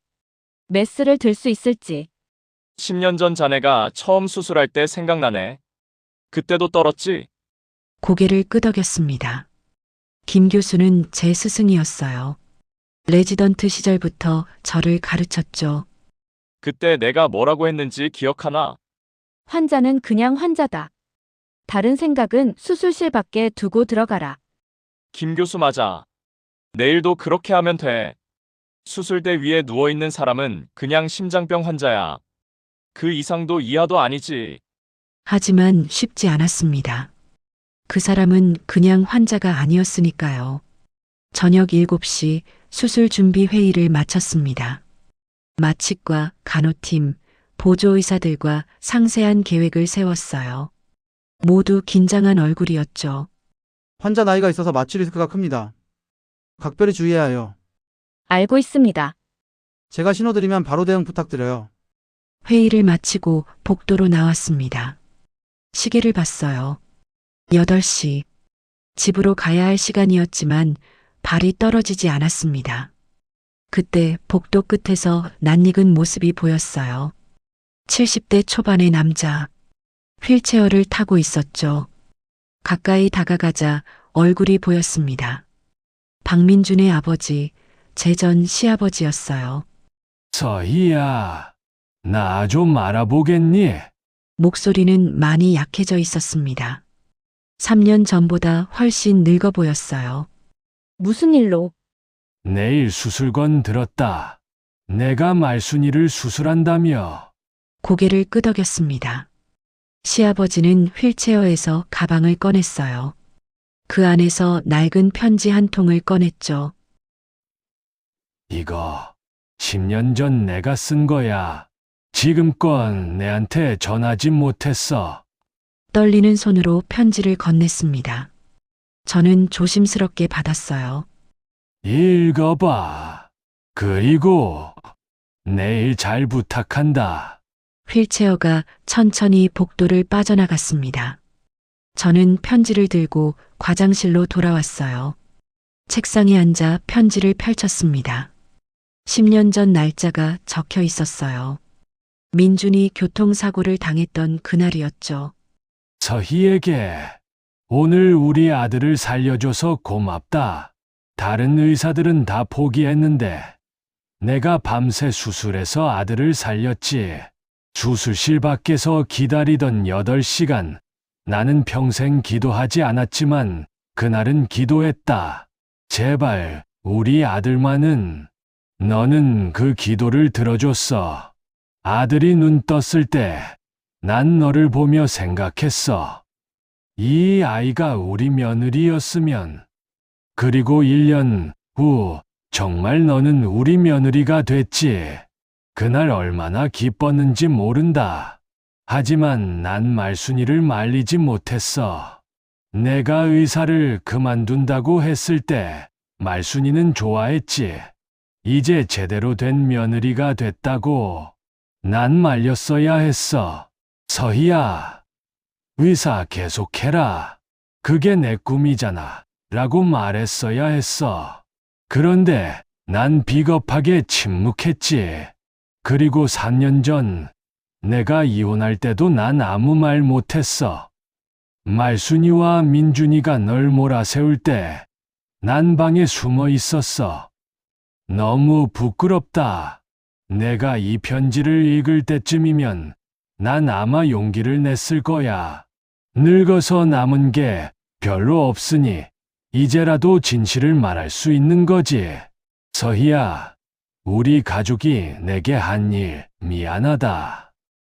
메스를 들 수 있을지.
10년 전 자네가 처음 수술할 때 생각나네. 그때도 떨었지?
고개를 끄덕였습니다. 김 교수는 제 스승이었어요. 레지던트 시절부터 저를 가르쳤죠.
그때 내가 뭐라고 했는지 기억하나?
환자는 그냥 환자다. 다른 생각은 수술실 밖에 두고 들어가라.
김 교수 맞아. 내일도 그렇게 하면 돼. 수술대 위에 누워있는 사람은 그냥 심장병 환자야. 그 이상도 이하도 아니지.
하지만 쉽지 않았습니다. 그 사람은 그냥 환자가 아니었으니까요. 저녁 7시 수술 준비 회의를 마쳤습니다. 마취과 간호팀, 보조의사들과 상세한 계획을 세웠어요. 모두 긴장한 얼굴이었죠.
환자 나이가 있어서 마취 리스크가 큽니다. 각별히 주의해야 해요.
알고 있습니다.
제가 신호드리면 바로 대응 부탁드려요.
회의를 마치고 복도로 나왔습니다. 시계를 봤어요. 8시. 집으로 가야 할 시간이었지만 발이 떨어지지 않았습니다. 그때 복도 끝에서 낯익은 모습이 보였어요. 70대 초반의 남자. 휠체어를 타고 있었죠. 가까이 다가가자 얼굴이 보였습니다. 박민준의 아버지, 제 전 시아버지였어요.
서희야, 나 좀 알아보겠니?
목소리는 많이 약해져 있었습니다. 3년 전보다 훨씬 늙어 보였어요.
무슨 일로?
내일 수술건 들었다. 내가 말순이를 수술한다며.
고개를 끄덕였습니다. 시아버지는 휠체어에서 가방을 꺼냈어요. 그 안에서 낡은 편지 한 통을 꺼냈죠.
이거 10년 전 내가 쓴 거야. 지금껏 내한테 전하지 못했어.
떨리는 손으로 편지를 건넸습니다. 저는 조심스럽게 받았어요.
읽어봐. 그리고 내일 잘 부탁한다.
휠체어가 천천히 복도를 빠져나갔습니다. 저는 편지를 들고 과장실로 돌아왔어요. 책상에 앉아 편지를 펼쳤습니다. 10년 전 날짜가 적혀 있었어요. 민준이 교통사고를 당했던 그날이었죠.
서희에게 오늘 우리 아들을 살려줘서 고맙다. 다른 의사들은 다 포기했는데 내가 밤새 수술해서 아들을 살렸지. 수술실 밖에서 기다리던 8시간. 나는 평생 기도하지 않았지만 그날은 기도했다. 제발 우리 아들만은. 너는 그 기도를 들어줬어. 아들이 눈 떴을 때 난 너를 보며 생각했어. 이 아이가 우리 며느리였으면. 그리고 1년 후 정말 너는 우리 며느리가 됐지. 그날 얼마나 기뻤는지 모른다. 하지만 난 말순이를 말리지 못했어. 내가 의사를 그만둔다고 했을 때 말순이는 좋아했지. 이제 제대로 된 며느리가 됐다고. 난 말렸어야 했어. 서희야, 의사 계속해라. 그게 내 꿈이잖아. 라고 말했어야 했어. 그런데 난 비겁하게 침묵했지. 그리고 3년 전 내가 이혼할 때도 난 아무 말 못했어. 말순이와 민준이가 널 몰아세울 때 난 방에 숨어 있었어. 너무 부끄럽다. 내가 이 편지를 읽을 때쯤이면 난 아마 용기를 냈을 거야. 늙어서 남은 게 별로 없으니 이제라도 진실을 말할 수 있는 거지. 서희야, 우리 가족이 내게 한 일 미안하다.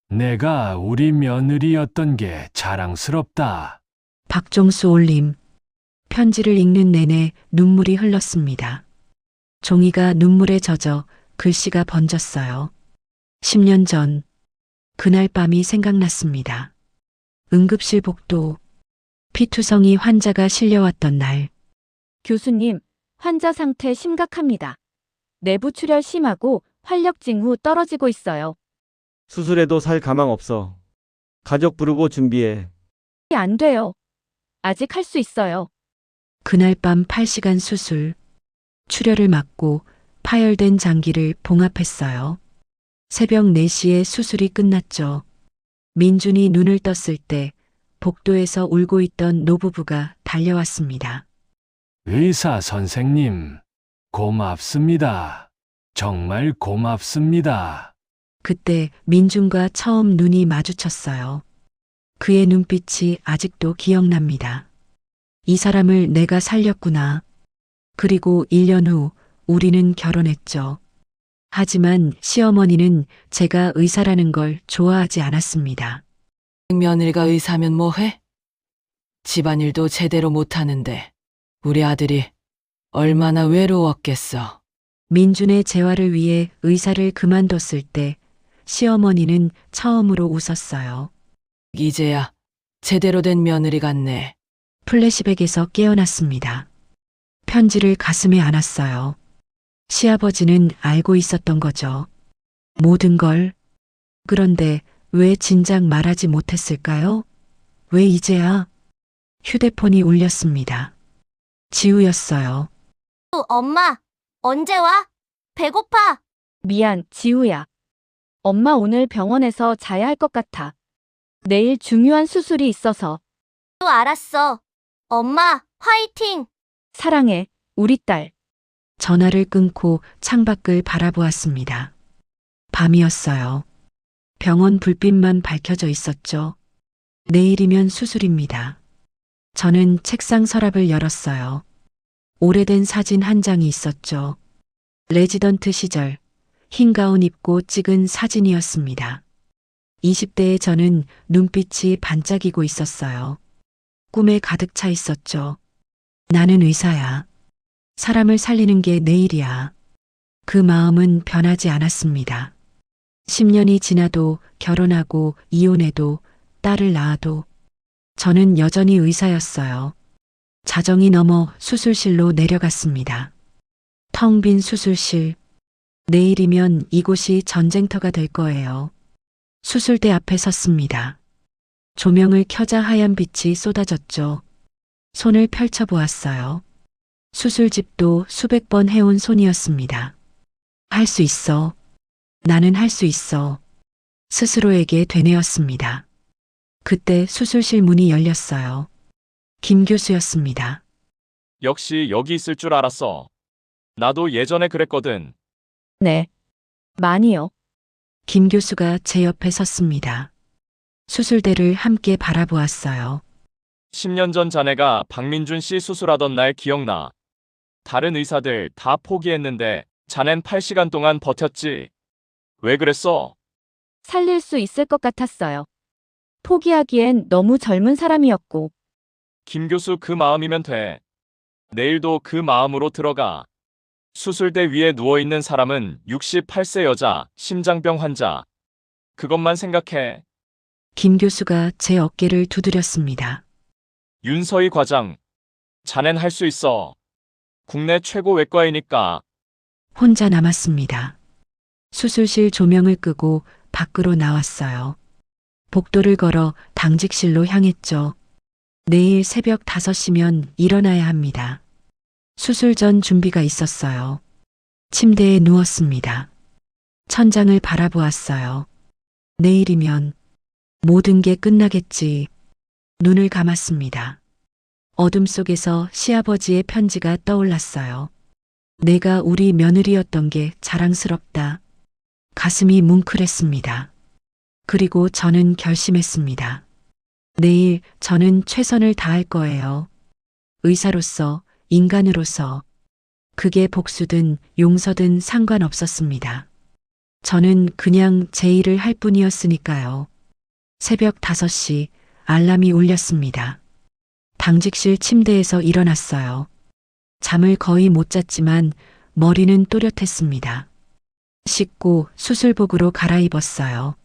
내가 우리 며느리였던 게 자랑스럽다.
박종수 올림. 편지를 읽는 내내 눈물이 흘렀습니다. 종이가 눈물에 젖어 글씨가 번졌어요. 10년 전, 그날 밤이 생각났습니다. 응급실 복도, 피투성이 환자가 실려왔던 날.
교수님, 환자 상태 심각합니다. 내부 출혈 심하고 활력 징후 떨어지고 있어요.
수술해도 살 가망 없어. 가족 부르고 준비해.
안 돼요. 아직 할 수 있어요.
그날 밤 8시간 수술. 출혈을 막고 파열된 장기를 봉합했어요. 새벽 4시에 수술이 끝났죠. 민준이 눈을 떴을 때 복도에서 울고 있던 노부부가 달려왔습니다.
의사 선생님, 고맙습니다. 정말 고맙습니다.
그때 민준과 처음 눈이 마주쳤어요. 그의 눈빛이 아직도 기억납니다. 이 사람을 내가 살렸구나. 그리고 1년 후 우리는 결혼했죠. 하지만 시어머니는 제가 의사라는 걸 좋아하지 않았습니다.
며느리가 의사면 뭐해? 집안일도 제대로 못하는데 우리 아들이 얼마나 외로웠겠어.
민준의 재활을 위해 의사를 그만뒀을 때 시어머니는 처음으로 웃었어요.
이제야 제대로 된 며느리 같네.
플래시백에서 깨어났습니다. 편지를 가슴에 안았어요. 시아버지는 알고 있었던 거죠. 모든 걸. 그런데 왜 진작 말하지 못했을까요? 왜 이제야? 휴대폰이 울렸습니다. 지우였어요.
엄마, 언제 와? 배고파.
미안, 지우야. 엄마 오늘 병원에서 자야 할 것 같아. 내일 중요한 수술이 있어서.
알았어. 엄마, 화이팅!
사랑해, 우리 딸.
전화를 끊고 창밖을 바라보았습니다. 밤이었어요. 병원 불빛만 밝혀져 있었죠. 내일이면 수술입니다. 저는 책상 서랍을 열었어요. 오래된 사진 한 장이 있었죠. 레지던트 시절 흰 가운 입고 찍은 사진이었습니다. 20대의 저는 눈빛이 반짝이고 있었어요. 꿈에 가득 차 있었죠. 나는 의사야. 사람을 살리는 게 내 일이야. 그 마음은 변하지 않았습니다. 10년이 지나도 결혼하고 이혼해도 딸을 낳아도 저는 여전히 의사였어요. 자정이 넘어 수술실로 내려갔습니다. 텅 빈 수술실. 내일이면 이곳이 전쟁터가 될 거예요. 수술대 앞에 섰습니다. 조명을 켜자 하얀 빛이 쏟아졌죠. 손을 펼쳐 보았어요. 수술집도 수백 번 해온 손이었습니다. 할 수 있어. 나는 할 수 있어. 스스로에게 되뇌었습니다. 그때 수술실 문이 열렸어요. 김 교수였습니다.
역시 여기 있을 줄 알았어. 나도 예전에 그랬거든.
네. 많이요.
김 교수가 제 옆에 섰습니다. 수술대를 함께 바라보았어요.
10년 전 자네가 박민준 씨 수술하던 날 기억나. 다른 의사들 다 포기했는데 자넨 8시간 동안 버텼지. 왜 그랬어?
살릴 수 있을 것 같았어요. 포기하기엔 너무 젊은 사람이었고.
김 교수 그 마음이면 돼. 내일도 그 마음으로 들어가. 수술대 위에 누워있는 사람은 68세 여자, 심장병 환자. 그것만 생각해.
김 교수가 제 어깨를 두드렸습니다.
윤서희 과장. 자넨 할 수 있어. 국내 최고 외과이니까.
혼자 남았습니다. 수술실 조명을 끄고 밖으로 나왔어요. 복도를 걸어 당직실로 향했죠. 내일 새벽 5시면 일어나야 합니다. 수술 전 준비가 있었어요. 침대에 누웠습니다. 천장을 바라보았어요. 내일이면 모든 게 끝나겠지. 눈을 감았습니다. 어둠 속에서 시아버지의 편지가 떠올랐어요. 내가 우리 며느리였던 게 자랑스럽다. 가슴이 뭉클했습니다. 그리고 저는 결심했습니다. 내일 저는 최선을 다할 거예요. 의사로서, 인간으로서. 그게 복수든 용서든 상관없었습니다. 저는 그냥 제 일을 할 뿐이었으니까요. 새벽 5시 알람이 울렸습니다. 당직실 침대에서 일어났어요. 잠을 거의 못 잤지만 머리는 또렷했습니다. 씻고 수술복으로 갈아입었어요.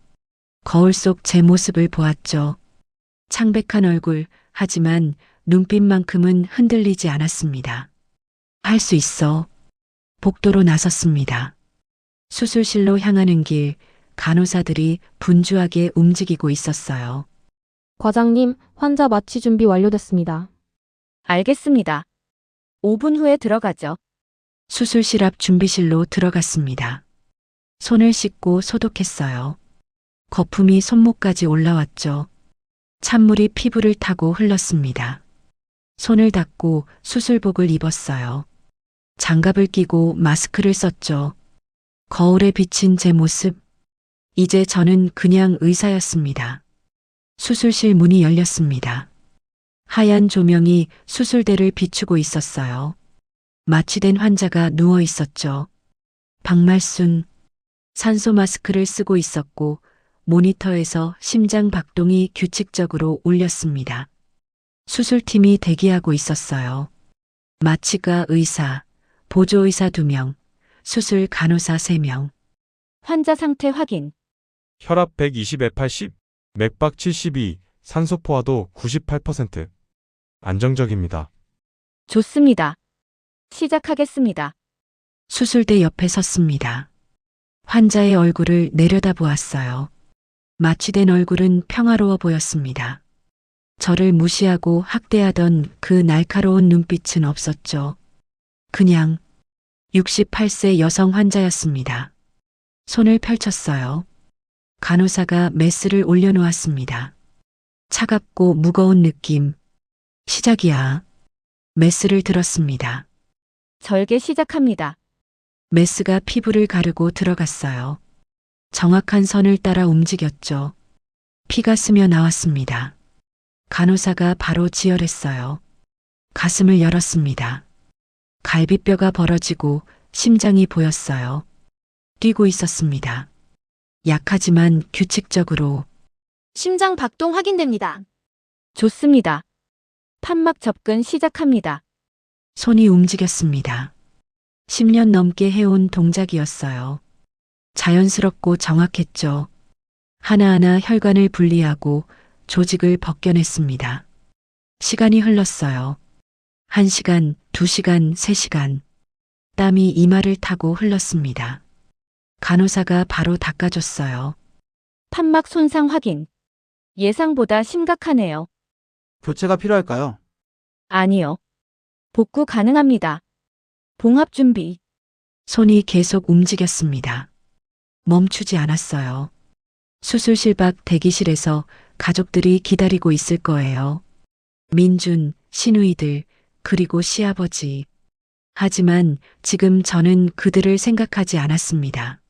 거울 속 제 모습을 보았죠. 창백한 얼굴, 하지만 눈빛만큼은 흔들리지 않았습니다. 할 수 있어. 복도로 나섰습니다. 수술실로 향하는 길, 간호사들이 분주하게 움직이고 있었어요.
과장님, 환자 마취 준비 완료됐습니다.
알겠습니다. 5분 후에 들어가죠.
수술실 앞 준비실로 들어갔습니다. 손을 씻고 소독했어요. 거품이 손목까지 올라왔죠. 찬물이 피부를 타고 흘렀습니다. 손을 닦고 수술복을 입었어요. 장갑을 끼고 마스크를 썼죠. 거울에 비친 제 모습. 이제 저는 그냥 의사였습니다. 수술실 문이 열렸습니다. 하얀 조명이 수술대를 비추고 있었어요. 마취된 환자가 누워 있었죠. 박말순. 산소 마스크를 쓰고 있었고 모니터에서 심장 박동이 규칙적으로 울렸습니다. 수술팀이 대기하고 있었어요. 마취가 의사, 보조의사 2명, 수술 간호사 3명.
환자 상태 확인.
혈압 120에 80, 맥박 72, 산소 포화도 98%. 안정적입니다.
좋습니다. 시작하겠습니다.
수술대 옆에 섰습니다. 환자의 얼굴을 내려다보았어요. 마취된 얼굴은 평화로워 보였습니다. 저를 무시하고 학대하던 그 날카로운 눈빛은 없었죠. 그냥 68세 여성 환자였습니다. 손을 펼쳤어요. 간호사가 메스를 올려놓았습니다. 차갑고 무거운 느낌. 시작이야. 메스를 들었습니다.
절개 시작합니다.
메스가 피부를 가르고 들어갔어요. 정확한 선을 따라 움직였죠. 피가 스며 나왔습니다. 간호사가 바로 지혈했어요. 가슴을 열었습니다. 갈비뼈가 벌어지고 심장이 보였어요. 뛰고 있었습니다. 약하지만 규칙적으로.
심장 박동 확인됩니다.
좋습니다. 판막 접근 시작합니다.
손이 움직였습니다. 10년 넘게 해온 동작이었어요. 자연스럽고 정확했죠. 하나하나 혈관을 분리하고 조직을 벗겨냈습니다. 시간이 흘렀어요. 1시간, 2시간, 3시간. 땀이 이마를 타고 흘렀습니다. 간호사가 바로 닦아줬어요.
판막 손상 확인. 예상보다 심각하네요.
교체가 필요할까요?
아니요. 복구 가능합니다. 봉합 준비.
손이 계속 움직였습니다. 멈추지 않았어요. 수술실 밖 대기실에서 가족들이 기다리고 있을 거예요. 민준, 시누이들, 그리고 시아버지. 하지만 지금 저는 그들을 생각하지 않았습니다.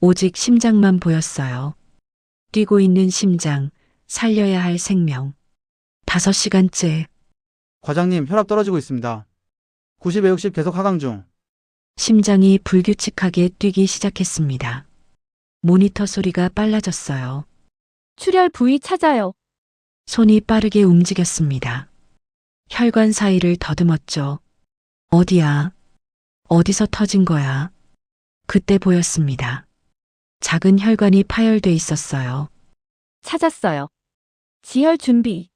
오직 심장만 보였어요. 뛰고 있는 심장, 살려야 할 생명. 5시간째.
과장님, 혈압 떨어지고 있습니다. 90에 60 계속 하강 중.
심장이 불규칙하게 뛰기 시작했습니다. 모니터 소리가 빨라졌어요.
출혈 부위 찾아요.
손이 빠르게 움직였습니다. 혈관 사이를 더듬었죠. 어디야? 어디서 터진 거야? 그때 보였습니다. 작은 혈관이 파열돼 있었어요.
찾았어요. 지혈 준비.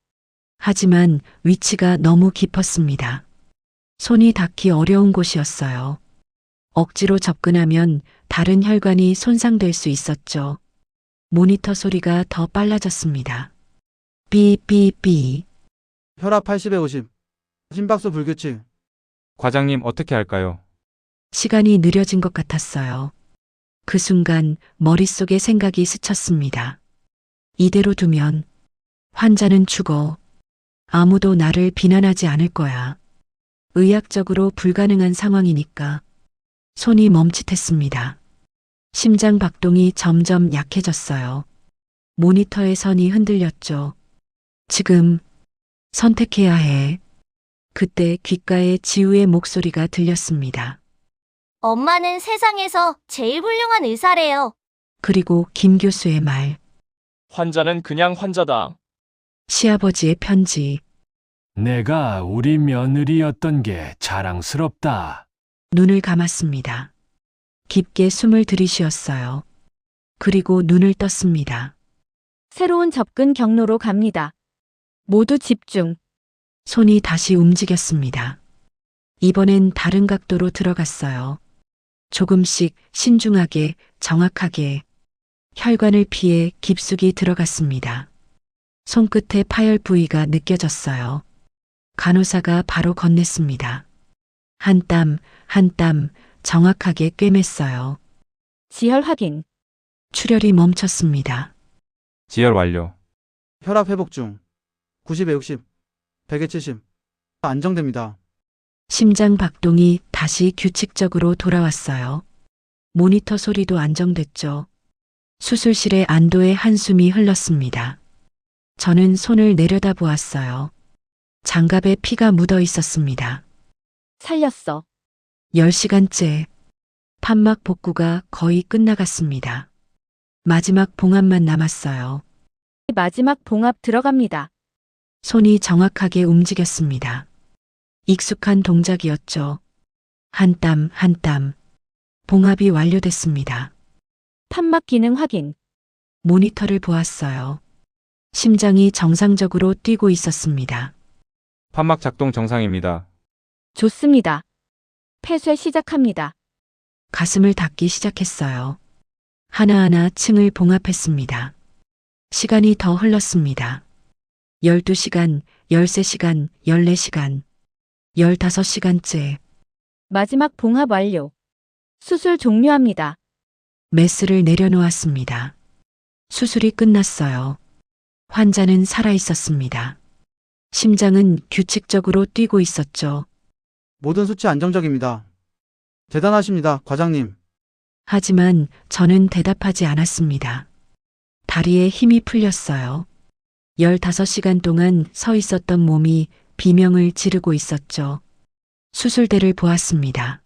하지만 위치가 너무 깊었습니다. 손이 닿기 어려운 곳이었어요. 억지로 접근하면 다른 혈관이 손상될 수 있었죠. 모니터 소리가 더 빨라졌습니다. 삐삐삐.
혈압 80에 50. 심박수 불규칙.
과장님, 어떻게 할까요?
시간이 느려진 것 같았어요. 그 순간 머릿속에 생각이 스쳤습니다. 이대로 두면 환자는 죽어. 아무도 나를 비난하지 않을 거야. 의학적으로 불가능한 상황이니까. 손이 멈칫했습니다. 심장 박동이 점점 약해졌어요. 모니터의 선이 흔들렸죠. 지금 선택해야 해. 그때 귓가에 지우의 목소리가 들렸습니다.
엄마는 세상에서 제일 훌륭한 의사래요.
그리고 김 교수의 말.
환자는 그냥 환자다.
시아버지의 편지.
내가 우리 며느리였던 게 자랑스럽다.
눈을 감았습니다. 깊게 숨을 들이쉬었어요. 그리고 눈을 떴습니다.
새로운 접근 경로로 갑니다. 모두 집중.
손이 다시 움직였습니다. 이번엔 다른 각도로 들어갔어요. 조금씩 신중하게, 정확하게. 혈관을 피해 깊숙이 들어갔습니다. 손끝에 파열 부위가 느껴졌어요. 간호사가 바로 건넸습니다. 한 땀, 한 땀 정확하게 꿰맸어요.
지혈 확인.
출혈이 멈췄습니다.
지혈 완료.
혈압 회복 중. 90에 60. 100에 70. 안정됩니다.
심장 박동이 다시 규칙적으로 돌아왔어요. 모니터 소리도 안정됐죠. 수술실에 안도의 한숨이 흘렀습니다. 저는 손을 내려다 보았어요. 장갑에 피가 묻어 있었습니다.
살렸어.
10시간째 판막 복구가 거의 끝나갔습니다. 마지막 봉합만 남았어요.
마지막 봉합 들어갑니다.
손이 정확하게 움직였습니다. 익숙한 동작이었죠. 한 땀 한 땀. 봉합이 완료됐습니다.
판막 기능 확인.
모니터를 보았어요. 심장이 정상적으로 뛰고 있었습니다.
판막 작동 정상입니다.
좋습니다. 폐쇄 시작합니다.
가슴을 닫기 시작했어요. 하나하나 층을 봉합했습니다. 시간이 더 흘렀습니다. 12시간, 13시간, 14시간, 15시간째.
마지막 봉합 완료. 수술 종료합니다.
메스를 내려놓았습니다. 수술이 끝났어요. 환자는 살아 있었습니다. 심장은 규칙적으로 뛰고 있었죠.
모든 수치 안정적입니다. 대단하십니다, 과장님.
하지만 저는 대답하지 않았습니다. 다리에 힘이 풀렸어요. 15시간 동안 서 있었던 몸이 비명을 지르고 있었죠. 수술대를 보았습니다.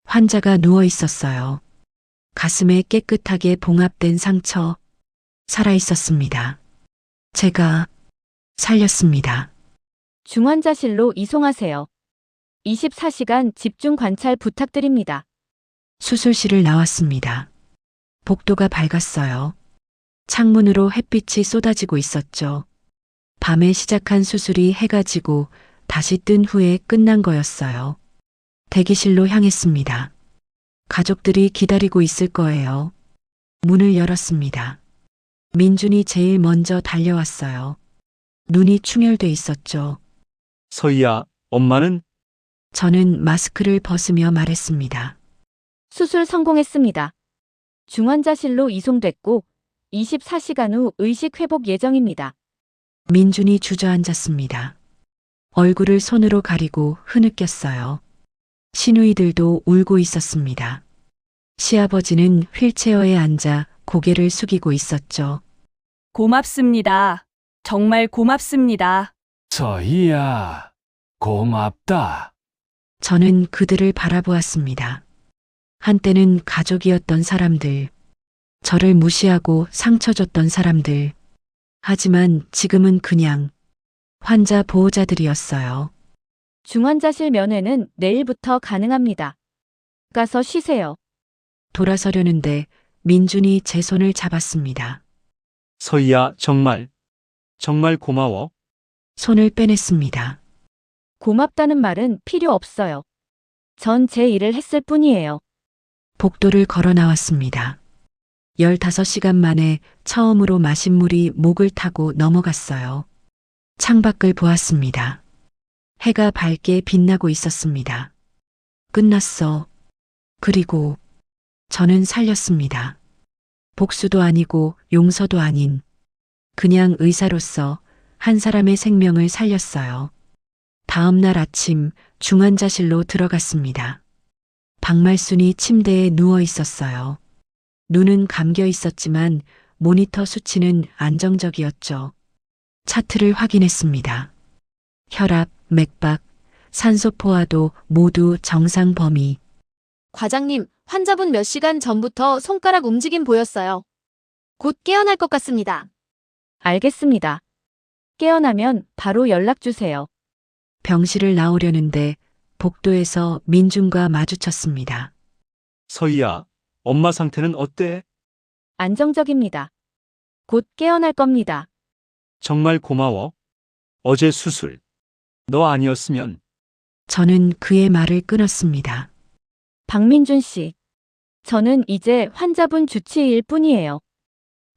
환자가 누워 있었어요. 가슴에 깨끗하게 봉합된 상처, 살아 있었습니다. 제가 살렸습니다.
중환자실로 이송하세요. 24시간 집중 관찰 부탁드립니다.
수술실을 나왔습니다. 복도가 밝았어요. 창문으로 햇빛이 쏟아지고 있었죠. 밤에 시작한 수술이 해가 지고 다시 뜬 후에 끝난 거였어요. 대기실로 향했습니다. 가족들이 기다리고 있을 거예요. 문을 열었습니다. 민준이 제일 먼저 달려왔어요. 눈이 충혈돼 있었죠.
서희야, 엄마는?
저는 마스크를 벗으며 말했습니다.
수술 성공했습니다. 중환자실로 이송됐고 24시간 후 의식 회복 예정입니다.
민준이 주저앉았습니다. 얼굴을 손으로 가리고 흐느꼈어요. 시누이들도 울고 있었습니다. 시아버지는 휠체어에 앉아 고개를 숙이고 있었죠.
고맙습니다. 정말 고맙습니다.
서희야, 고맙다.
저는 그들을 바라보았습니다. 한때는 가족이었던 사람들, 저를 무시하고 상처 줬던 사람들. 하지만 지금은 그냥 환자 보호자들이었어요.
중환자실 면회는 내일부터 가능합니다. 가서 쉬세요.
돌아서려는데 민준이 제 손을 잡았습니다.
서희야, 정말 고마워.
손을 빼냈습니다.
고맙다는 말은 필요 없어요. 전 제 일을 했을 뿐이에요.
복도를 걸어 나왔습니다. 15시간 만에 처음으로 마신 물이 목을 타고 넘어갔어요. 창밖을 보았습니다. 해가 밝게 빛나고 있었습니다. 끝났어. 그리고 저는 살렸습니다. 복수도 아니고 용서도 아닌 그냥 의사로서 한 사람의 생명을 살렸어요. 다음 날 아침 중환자실로 들어갔습니다. 박말순이 침대에 누워 있었어요. 눈은 감겨 있었지만 모니터 수치는 안정적이었죠. 차트를 확인했습니다. 혈압, 맥박, 산소 포화도 모두 정상 범위.
과장님, 환자분 몇 시간 전부터 손가락 움직임 보였어요. 곧 깨어날 것 같습니다.
알겠습니다. 깨어나면 바로 연락 주세요.
병실을 나오려는데 복도에서 민준과 마주쳤습니다.
서희야, 엄마 상태는 어때?
안정적입니다. 곧 깨어날 겁니다.
정말 고마워. 어제 수술. 너 아니었으면.
저는 그의 말을 끊었습니다.
박민준 씨. 저는 이제 환자분 주치의일 뿐이에요.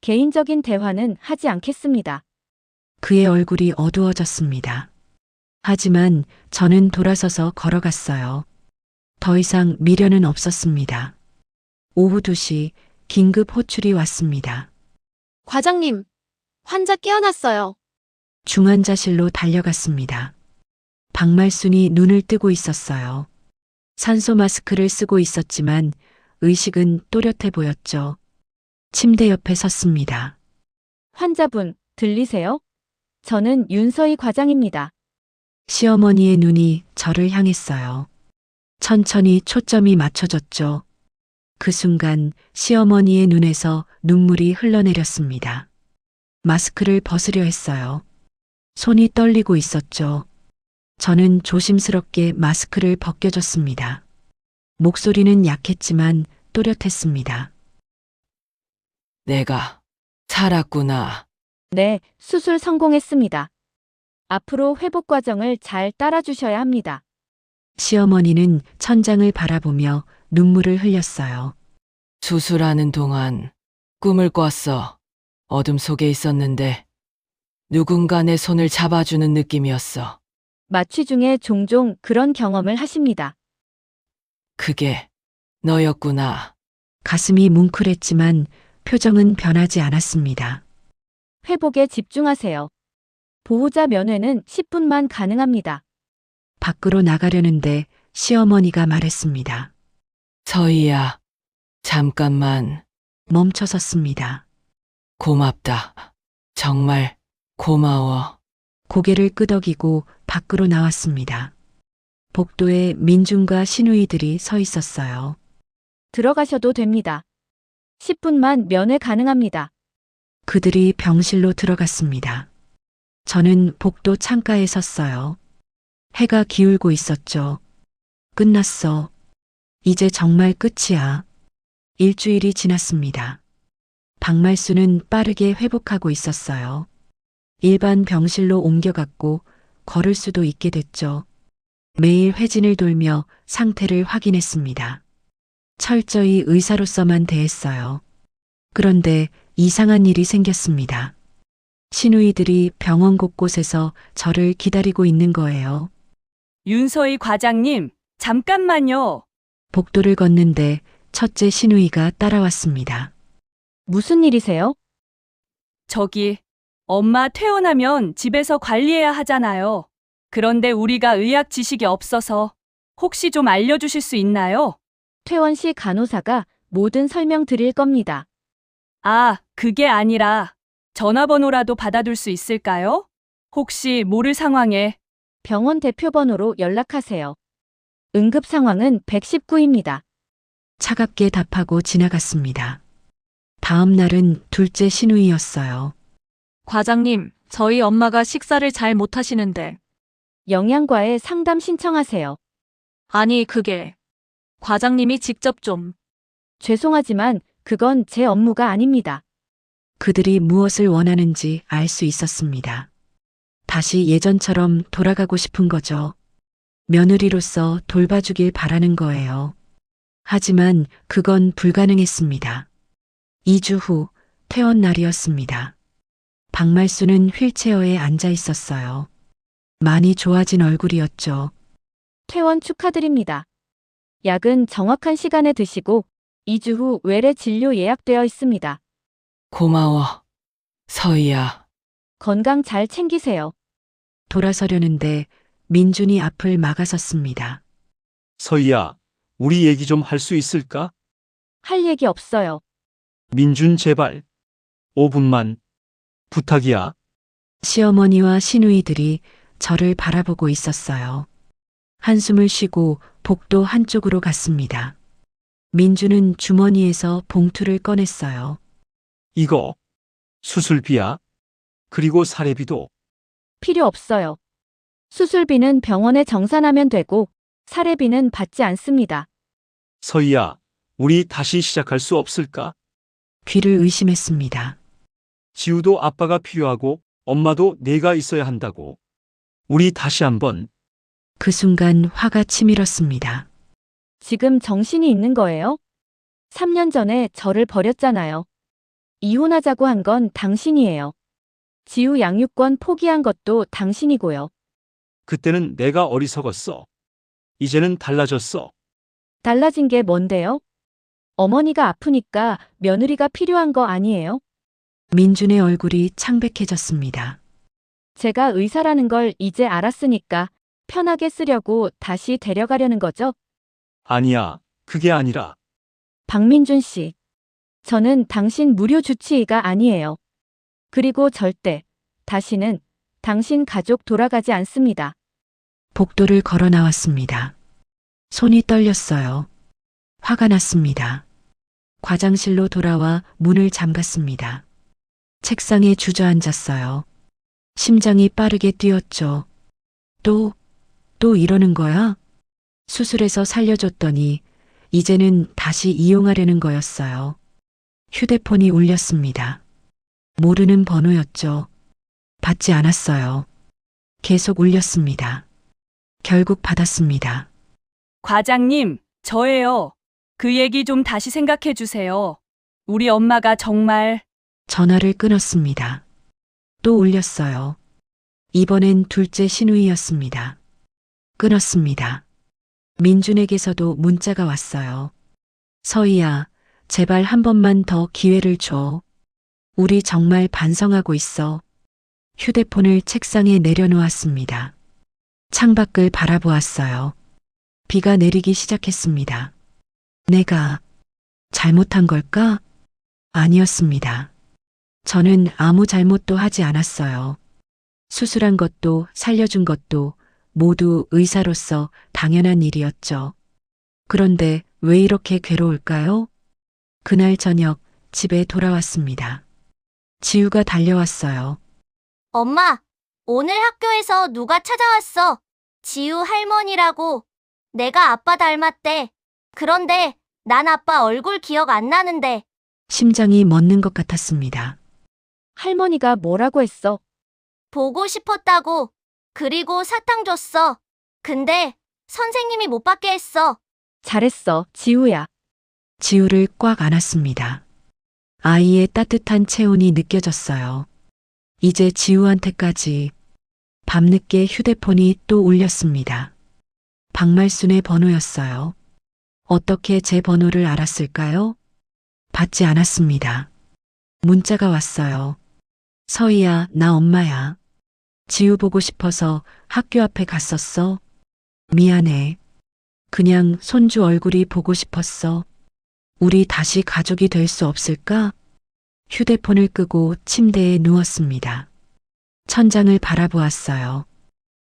개인적인 대화는 하지 않겠습니다.
그의 얼굴이 어두워졌습니다. 하지만 저는 돌아서서 걸어갔어요. 더 이상 미련은 없었습니다. 오후 2시 긴급 호출이 왔습니다.
과장님, 환자 깨어났어요.
중환자실로 달려갔습니다. 박말순이 눈을 뜨고 있었어요. 산소 마스크를 쓰고 있었지만 의식은 또렷해 보였죠. 침대 옆에 섰습니다.
환자분, 들리세요? 저는 윤서희 과장입니다.
시어머니의 눈이 저를 향했어요. 천천히 초점이 맞춰졌죠. 그 순간 시어머니의 눈에서 눈물이 흘러내렸습니다. 마스크를 벗으려 했어요. 손이 떨리고 있었죠. 저는 조심스럽게 마스크를 벗겨줬습니다. 목소리는 약했지만 또렷했습니다.
내가 살았구나.
네, 수술 성공했습니다. 앞으로 회복 과정을 잘 따라주셔야 합니다.
시어머니는 천장을 바라보며 눈물을 흘렸어요.
수술하는 동안 꿈을 꿨어. 어둠 속에 있었는데 누군가 내 손을 잡아주는 느낌이었어.
마취 중에 종종 그런 경험을 하십니다.
그게 너였구나.
가슴이 뭉클했지만 표정은 변하지 않았습니다.
회복에 집중하세요. 보호자 면회는 10분만 가능합니다.
밖으로 나가려는데 시어머니가 말했습니다.
서희야, 잠깐만.
멈춰섰습니다.
고맙다. 정말 고마워.
고개를 끄덕이고 밖으로 나왔습니다. 복도에 민준과 신우이들이 서 있었어요.
들어가셔도 됩니다. 10분만 면회 가능합니다.
그들이 병실로 들어갔습니다. 저는 복도 창가에 섰어요. 해가 기울고 있었죠. 끝났어. 이제 정말 끝이야. 일주일이 지났습니다. 박말수는 빠르게 회복하고 있었어요. 일반 병실로 옮겨갔고 걸을 수도 있게 됐죠. 매일 회진을 돌며 상태를 확인했습니다. 철저히 의사로서만 대했어요. 그런데 이상한 일이 생겼습니다. 시누이들이 병원 곳곳에서 저를 기다리고 있는 거예요.
윤서희 과장님, 잠깐만요.
복도를 걷는데 첫째 시누이가 따라왔습니다.
무슨 일이세요?
저기, 엄마 퇴원하면 집에서 관리해야 하잖아요. 그런데 우리가 의학 지식이 없어서 혹시 좀 알려주실 수 있나요?
퇴원 시 간호사가 모든 설명 드릴 겁니다.
아, 그게 아니라 전화번호라도 받아둘 수 있을까요? 혹시 모를 상황에.
병원 대표 번호로 연락하세요. 응급 상황은 119입니다.
차갑게 답하고 지나갔습니다. 다음 날은 둘째 시누이였어요.
과장님, 저희 엄마가 식사를 잘 못하시는데.
영양과에 상담 신청하세요.
아니, 그게. 과장님이 직접 좀.
죄송하지만 그건 제 업무가 아닙니다.
그들이 무엇을 원하는지 알 수 있었습니다. 다시 예전처럼 돌아가고 싶은 거죠. 며느리로서 돌봐주길 바라는 거예요. 하지만 그건 불가능했습니다. 2주 후 퇴원 날이었습니다. 박말수는 휠체어에 앉아 있었어요. 많이 좋아진 얼굴이었죠.
퇴원 축하드립니다. 약은 정확한 시간에 드시고 2주 후 외래 진료 예약되어 있습니다.
고마워. 서희야.
건강 잘 챙기세요.
돌아서려는데 민준이 앞을 막아섰습니다.
서희야, 우리 얘기 좀 할 수 있을까?
할 얘기 없어요.
민준 제발. 5분만. 부탁이야.
시어머니와 시누이들이 저를 바라보고 있었어요. 한숨을 쉬고 복도 한쪽으로 갔습니다. 민주는 주머니에서 봉투를 꺼냈어요.
이거 수술비야. 그리고 사례비도.
필요 없어요. 수술비는 병원에 정산하면 되고 사례비는 받지 않습니다.
서희야, 우리 다시 시작할 수 없을까?
귀를 의심했습니다.
지우도 아빠가 필요하고 엄마도 내가 있어야 한다고. 우리 다시 한번.
그 순간 화가 치밀었습니다.
지금 정신이 있는 거예요? 3년 전에 저를 버렸잖아요. 이혼하자고 한 건 당신이에요. 지우 양육권 포기한 것도 당신이고요.
그때는 내가 어리석었어. 이제는 달라졌어.
달라진 게 뭔데요? 어머니가 아프니까 며느리가 필요한 거 아니에요?
민준의 얼굴이 창백해졌습니다.
제가 의사라는 걸 이제 알았으니까 편하게 쓰려고 다시 데려가려는 거죠?
아니야, 그게 아니라.
박민준 씨. 저는 당신 무료 주치의가 아니에요. 그리고 절대 다시는 당신 가족 돌아가지 않습니다.
복도를 걸어 나왔습니다. 손이 떨렸어요. 화가 났습니다. 과장실로 돌아와 문을 잠갔습니다. 책상에 주저앉았어요. 심장이 빠르게 뛰었죠. 또 이러는 거야? 수술해서 살려줬더니 이제는 다시 이용하려는 거였어요. 휴대폰이 울렸습니다. 모르는 번호였죠. 받지 않았어요. 계속 울렸습니다. 결국 받았습니다.
과장님, 저예요. 그 얘기 좀 다시 생각해 주세요. 우리 엄마가 정말
전화를 끊었습니다. 또 울렸어요. 이번엔 둘째 신우이였습니다. 끊었습니다. 민준에게서도 문자가 왔어요. 서희야, 제발 한 번만 더 기회를 줘. 우리 정말 반성하고 있어. 휴대폰을 책상에 내려놓았습니다. 창밖을 바라보았어요. 비가 내리기 시작했습니다. 내가 잘못한 걸까? 아니었습니다. 저는 아무 잘못도 하지 않았어요. 수술한 것도 살려준 것도 모두 의사로서 당연한 일이었죠. 그런데 왜 이렇게 괴로울까요? 그날 저녁 집에 돌아왔습니다. 지우가 달려왔어요.
엄마, 오늘 학교에서 누가 찾아왔어? 지우 할머니라고. 내가 아빠 닮았대. 그런데 난 아빠 얼굴 기억 안 나는데.
심장이 멎는 것 같았습니다.
할머니가 뭐라고 했어?
보고 싶었다고. 그리고 사탕 줬어. 근데 선생님이 못 받게 했어.
잘했어, 지우야.
지우를 꽉 안았습니다. 아이의 따뜻한 체온이 느껴졌어요. 이제 지우한테까지. 밤늦게 휴대폰이 또 울렸습니다. 박말순의 번호였어요. 어떻게 제 번호를 알았을까요? 받지 않았습니다. 문자가 왔어요. 서희야, 나 엄마야. 지우 보고 싶어서 학교 앞에 갔었어. 미안해. 그냥 손주 얼굴이 보고 싶었어. 우리 다시 가족이 될 수 없을까? 휴대폰을 끄고 침대에 누웠습니다. 천장을 바라보았어요.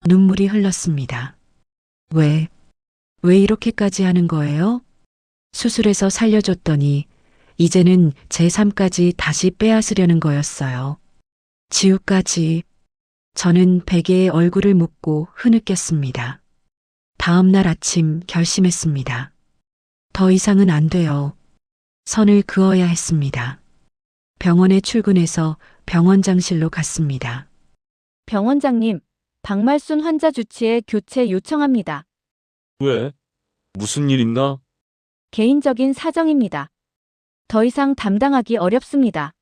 눈물이 흘렀습니다. 왜 이렇게까지 하는 거예요? 수술해서 살려줬더니 이제는 제 삶까지 다시 빼앗으려는 거였어요. 지우까지. 저는 베개에 얼굴을 묻고 흐느꼈습니다. 다음 날 아침 결심했습니다. 더 이상은 안 돼요. 선을 그어야 했습니다. 병원에 출근해서 병원장실로 갔습니다.
병원장님, 박말순 환자 주치의 교체 요청합니다.
왜? 무슨 일 있나?
개인적인 사정입니다. 더 이상 담당하기 어렵습니다.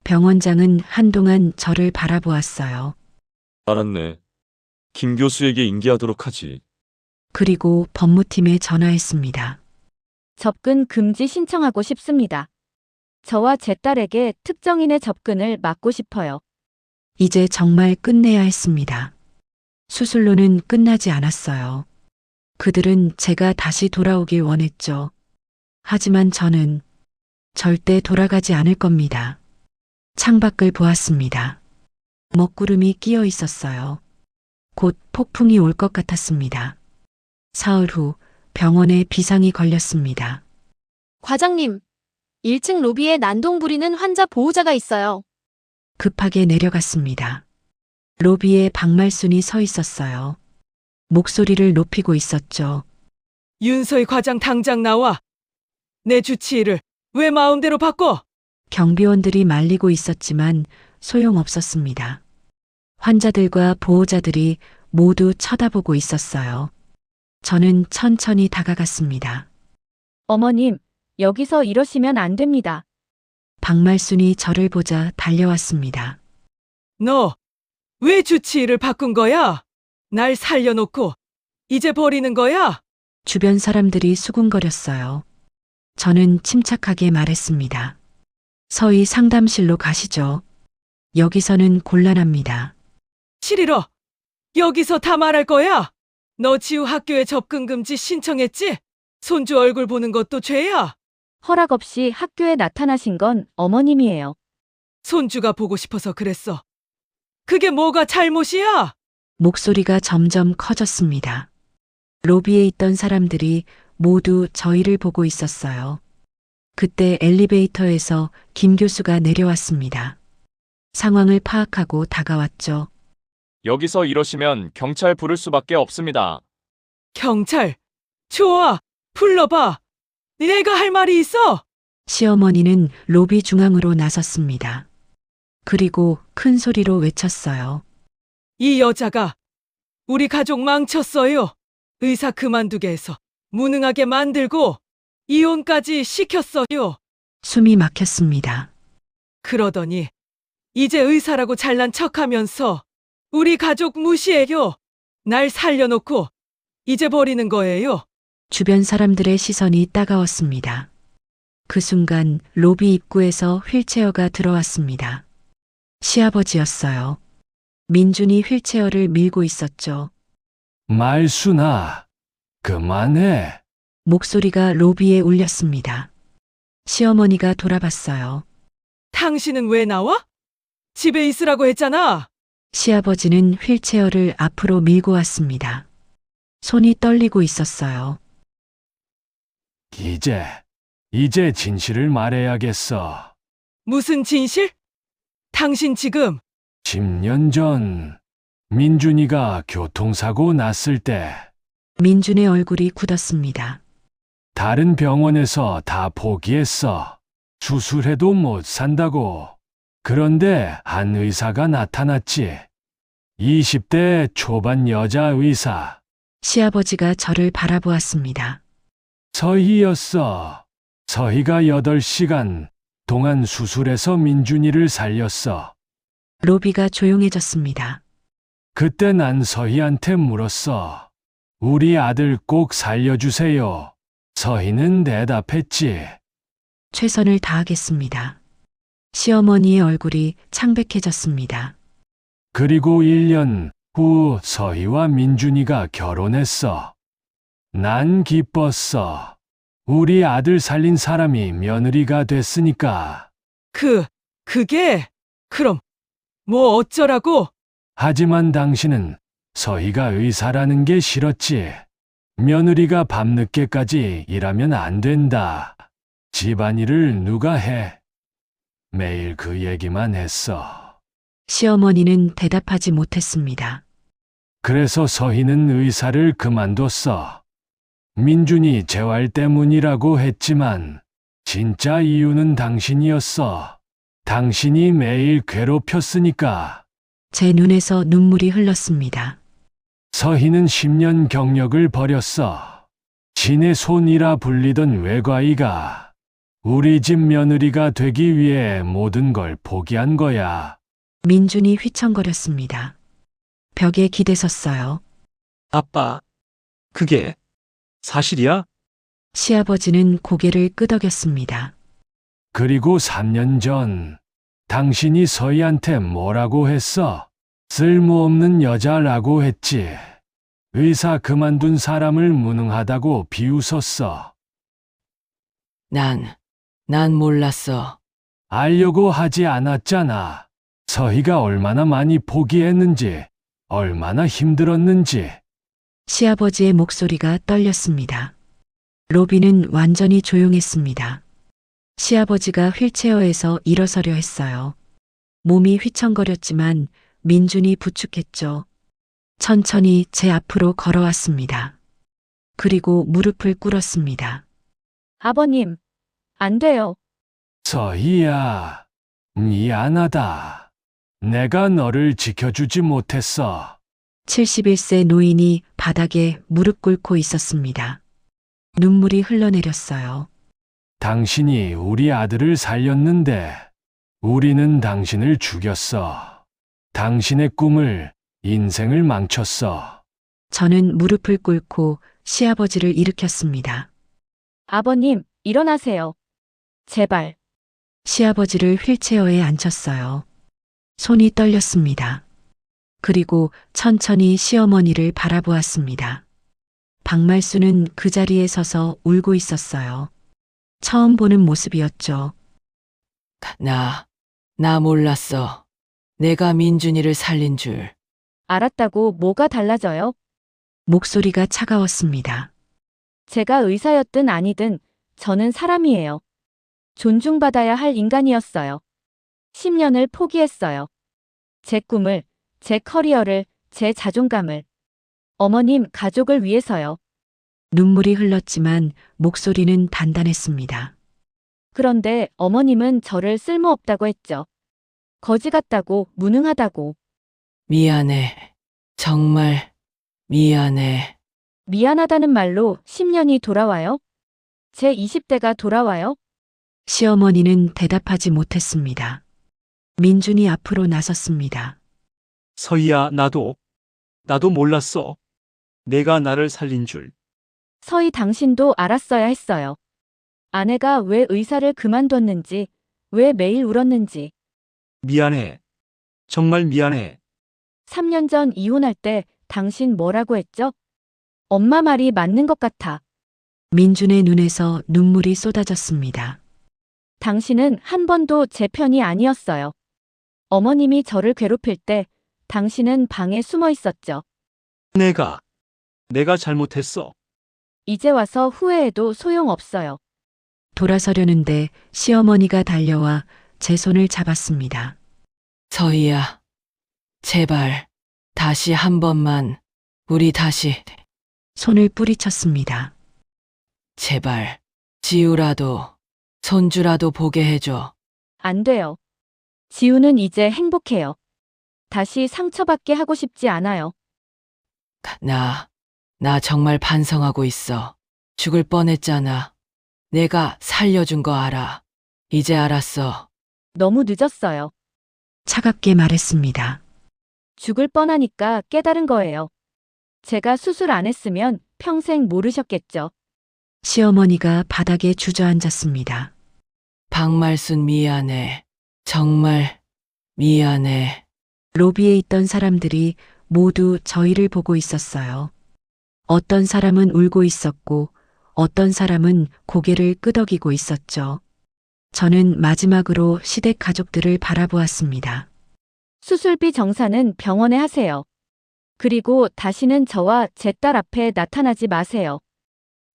병원장은 한동안 저를 바라보았어요.
알았네. 김 교수에게 인계하도록 하지.
그리고 법무팀에 전화했습니다.
접근 금지 신청하고 싶습니다. 저와 제 딸에게 특정인의 접근을 막고 싶어요.
이제 정말 끝내야 했습니다. 수술로는 끝나지 않았어요. 그들은 제가 다시 돌아오길 원했죠. 하지만 저는 절대 돌아가지 않을 겁니다. 창밖을 보았습니다. 먹구름이 끼어 있었어요. 곧 폭풍이 올 것 같았습니다. 사흘 후 병원에 비상이 걸렸습니다.
과장님, 1층 로비에 난동 부리는 환자 보호자가 있어요.
급하게 내려갔습니다. 로비에 박말순이 서 있었어요. 목소리를 높이고 있었죠.
윤서희 과장 당장 나와. 내 주치의를 왜 마음대로 바꿔?
경비원들이 말리고 있었지만 소용없었습니다. 환자들과 보호자들이 모두 쳐다보고 있었어요. 저는 천천히 다가갔습니다.
어머님, 여기서 이러시면 안 됩니다.
박말순이 저를 보자 달려왔습니다.
너 왜 주치의를 바꾼 거야? 날 살려놓고 이제 버리는 거야?
주변 사람들이 수군거렸어요. 저는 침착하게 말했습니다. 서희 상담실로 가시죠. 여기서는 곤란합니다.
치리러 여기서 다 말할 거야? 너 지우 학교에 접근 금지 신청했지? 손주 얼굴 보는 것도 죄야.
허락 없이 학교에 나타나신 건 어머님이에요.
손주가 보고 싶어서 그랬어. 그게 뭐가 잘못이야?
목소리가 점점 커졌습니다. 로비에 있던 사람들이 모두 저희를 보고 있었어요. 그때 엘리베이터에서 김 교수가 내려왔습니다. 상황을 파악하고 다가왔죠.
여기서 이러시면 경찰 부를 수밖에 없습니다.
경찰. 좋아. 불러봐. 내가 할 말이 있어.
시어머니는 로비 중앙으로 나섰습니다. 그리고 큰 소리로 외쳤어요.
이 여자가 우리 가족 망쳤어요. 의사 그만두게 해서 무능하게 만들고 이혼까지 시켰어요.
숨이 막혔습니다.
그러더니 이제 의사라고 잘난 척하면서 우리 가족 무시해요. 날 살려놓고 이제 버리는 거예요.
주변 사람들의 시선이 따가웠습니다. 그 순간 로비 입구에서 휠체어가 들어왔습니다. 시아버지였어요. 민준이 휠체어를 밀고 있었죠.
말순아, 그만해.
목소리가 로비에 울렸습니다. 시어머니가 돌아봤어요.
당신은 왜 나와? 집에 있으라고 했잖아.
시아버지는 휠체어를 앞으로 밀고 왔습니다. 손이 떨리고 있었어요.
이제 진실을 말해야겠어.
무슨 진실? 당신 지금
10년 전 민준이가 교통사고 났을 때
민준의 얼굴이 굳었습니다.
다른 병원에서 다 포기했어. 수술해도 못 산다고. 그런데 한 의사가 나타났지. 20대 초반 여자 의사.
시아버지가 저를 바라보았습니다.
서희였어. 서희가 8시간 동안 수술해서 민준이를 살렸어.
로비가 조용해졌습니다.
그때 난 서희한테 물었어. 우리 아들 꼭 살려주세요. 서희는 대답했지.
최선을 다하겠습니다. 시어머니의 얼굴이 창백해졌습니다.
그리고 1년 후 서희와 민준이가 결혼했어. 난 기뻤어. 우리 아들 살린 사람이 며느리가 됐으니까.
그게 그럼 뭐 어쩌라고?
하지만 당신은 서희가 의사라는 게 싫었지. 며느리가 밤늦게까지 일하면 안 된다. 집안일을 누가 해? 매일 그 얘기만 했어.
시어머니는 대답하지 못했습니다.
그래서 서희는 의사를 그만뒀어. 민준이 재활 때문이라고 했지만 진짜 이유는 당신이었어. 당신이 매일 괴롭혔으니까.
제 눈에서 눈물이 흘렀습니다.
서희는 10년 경력을 버렸어. 신의 손이라 불리던 외과의가 우리 집 며느리가 되기 위해 모든 걸 포기한 거야.
민준이 휘청거렸습니다. 벽에 기대섰어요.
아빠, 그게 사실이야?
시아버지는 고개를 끄덕였습니다.
그리고 3년 전 당신이 서희한테 뭐라고 했어? 쓸모없는 여자라고 했지. 의사 그만둔 사람을 무능하다고 비웃었어.
난 몰랐어.
알려고 하지 않았잖아. 서희가 얼마나 많이 포기했는지, 얼마나 힘들었는지.
시아버지의 목소리가 떨렸습니다. 로비는 완전히 조용했습니다. 시아버지가 휠체어에서 일어서려 했어요. 몸이 휘청거렸지만 민준이 부축했죠. 천천히 제 앞으로 걸어왔습니다. 그리고 무릎을 꿇었습니다.
아버님, 안 돼요.
서희야, 미안하다. 내가 너를 지켜주지 못했어.
71세 노인이 바닥에 무릎 꿇고 있었습니다. 눈물이 흘러내렸어요.
당신이 우리 아들을 살렸는데 우리는 당신을 죽였어. 당신의 꿈을, 인생을 망쳤어.
저는 무릎을 꿇고 시아버지를 일으켰습니다.
아버님, 일어나세요. 제발.
시아버지를 휠체어에 앉혔어요. 손이 떨렸습니다. 그리고 천천히 시어머니를 바라보았습니다. 박말수는 그 자리에 서서 울고 있었어요. 처음 보는 모습이었죠.
나 몰랐어. 내가 민준이를 살린 줄.
알았다고 뭐가 달라져요?
목소리가 차가웠습니다.
제가 의사였든 아니든 저는 사람이에요. 존중받아야 할 인간이었어요. 10년을 포기했어요. 제 꿈을, 제 커리어를, 제 자존감을. 어머님, 가족을 위해서요.
눈물이 흘렀지만 목소리는 단단했습니다.
그런데 어머님은 저를 쓸모없다고 했죠. 거지 같다고, 무능하다고.
미안해. 정말 미안해.
미안하다는 말로 10년이 돌아와요? 제 20대가 돌아와요?
시어머니는 대답하지 못했습니다. 민준이 앞으로 나섰습니다.
서희야, 나도 몰랐어. 내가 나를 살린 줄.
서희 당신도 알았어야 했어요. 아내가 왜 의사를 그만뒀는지, 왜 매일 울었는지.
미안해. 정말 미안해.
3년 전 이혼할 때 당신 뭐라고 했죠? 엄마 말이 맞는 것 같아.
민준의 눈에서 눈물이 쏟아졌습니다.
당신은 한 번도 제 편이 아니었어요. 어머님이 저를 괴롭힐 때 당신은 방에 숨어 있었죠.
내가 잘못했어.
이제 와서 후회해도 소용없어요.
돌아서려는데 시어머니가 달려와 제 손을 잡았습니다.
서희야. 제발. 다시 한 번만. 우리 다시.
손을 뿌리쳤습니다.
제발. 지우라도. 손주라도 보게 해줘.
안 돼요. 지우는 이제 행복해요. 다시 상처받게 하고 싶지 않아요.
나 정말 반성하고 있어. 죽을 뻔했잖아. 내가 살려준 거 알아. 이제 알았어.
너무 늦었어요.
차갑게 말했습니다.
죽을 뻔하니까 깨달은 거예요. 제가 수술 안 했으면 평생 모르셨겠죠.
시어머니가 바닥에 주저앉았습니다.
박말순 미안해. 정말 미안해.
로비에 있던 사람들이 모두 저희를 보고 있었어요. 어떤 사람은 울고 있었고 어떤 사람은 고개를 끄덕이고 있었죠. 저는 마지막으로 시댁 가족들을 바라보았습니다.
수술비 정산은 병원에 하세요. 그리고 다시는 저와 제 딸 앞에 나타나지 마세요.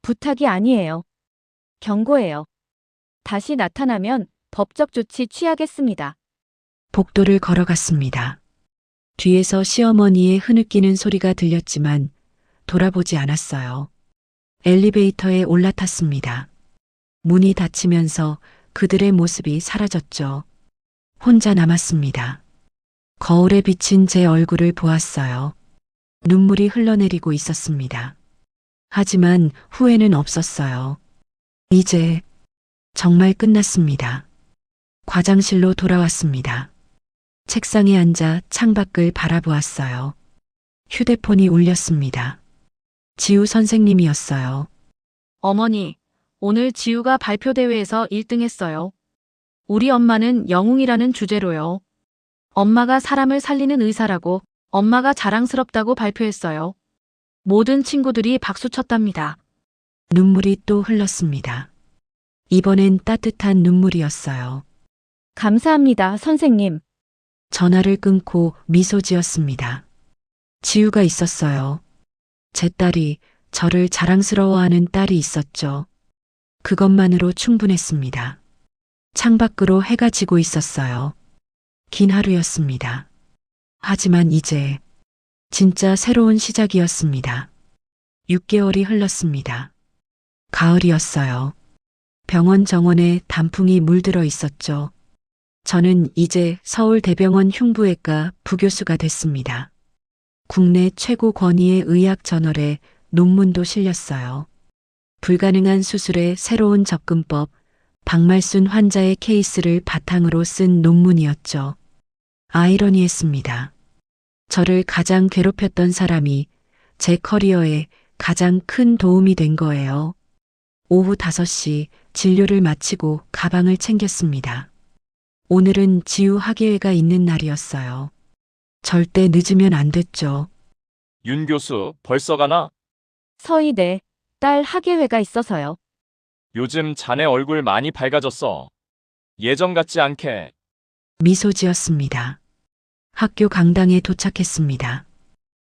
부탁이 아니에요. 경고예요. 다시 나타나면 법적 조치 취하겠습니다.
복도를 걸어갔습니다. 뒤에서 시어머니의 흐느끼는 소리가 들렸지만 돌아보지 않았어요. 엘리베이터에 올라탔습니다. 문이 닫히면서 그들의 모습이 사라졌죠. 혼자 남았습니다. 거울에 비친 제 얼굴을 보았어요. 눈물이 흘러내리고 있었습니다. 하지만 후회는 없었어요. 이제 정말 끝났습니다. 과장실로 돌아왔습니다. 책상에 앉아 창밖을 바라보았어요. 휴대폰이 울렸습니다. 지우 선생님이었어요.
어머니, 오늘 지우가 발표대회에서 1등 했어요. 우리 엄마는 영웅이라는 주제로요. 엄마가 사람을 살리는 의사라고 엄마가 자랑스럽다고 발표했어요. 모든 친구들이 박수쳤답니다.
눈물이 또 흘렀습니다. 이번엔 따뜻한 눈물이었어요.
감사합니다, 선생님.
전화를 끊고 미소 지었습니다. 지우가 있었어요. 제 딸이 저를 자랑스러워하는 딸이 있었죠. 그것만으로 충분했습니다. 창밖으로 해가 지고 있었어요. 긴 하루였습니다. 하지만 이제 진짜 새로운 시작이었습니다. 6개월이 흘렀습니다. 가을이었어요. 병원 정원에 단풍이 물들어 있었죠. 저는 이제 서울대병원 흉부외과 부교수가 됐습니다. 국내 최고 권위의 의학 저널에 논문도 실렸어요. 불가능한 수술의 새로운 접근법, 박말순 환자의 케이스를 바탕으로 쓴 논문이었죠. 아이러니했습니다. 저를 가장 괴롭혔던 사람이 제 커리어에 가장 큰 도움이 된 거예요. 오후 5시 진료를 마치고 가방을 챙겼습니다. 오늘은 지우 학예회가 있는 날이었어요. 절대 늦으면 안 됐죠.
윤 교수, 벌써 가나?
서희 네, 딸 학예회가 있어서요.
요즘 자네 얼굴 많이 밝아졌어. 예전 같지 않게.
미소 지었습니다. 학교 강당에 도착했습니다.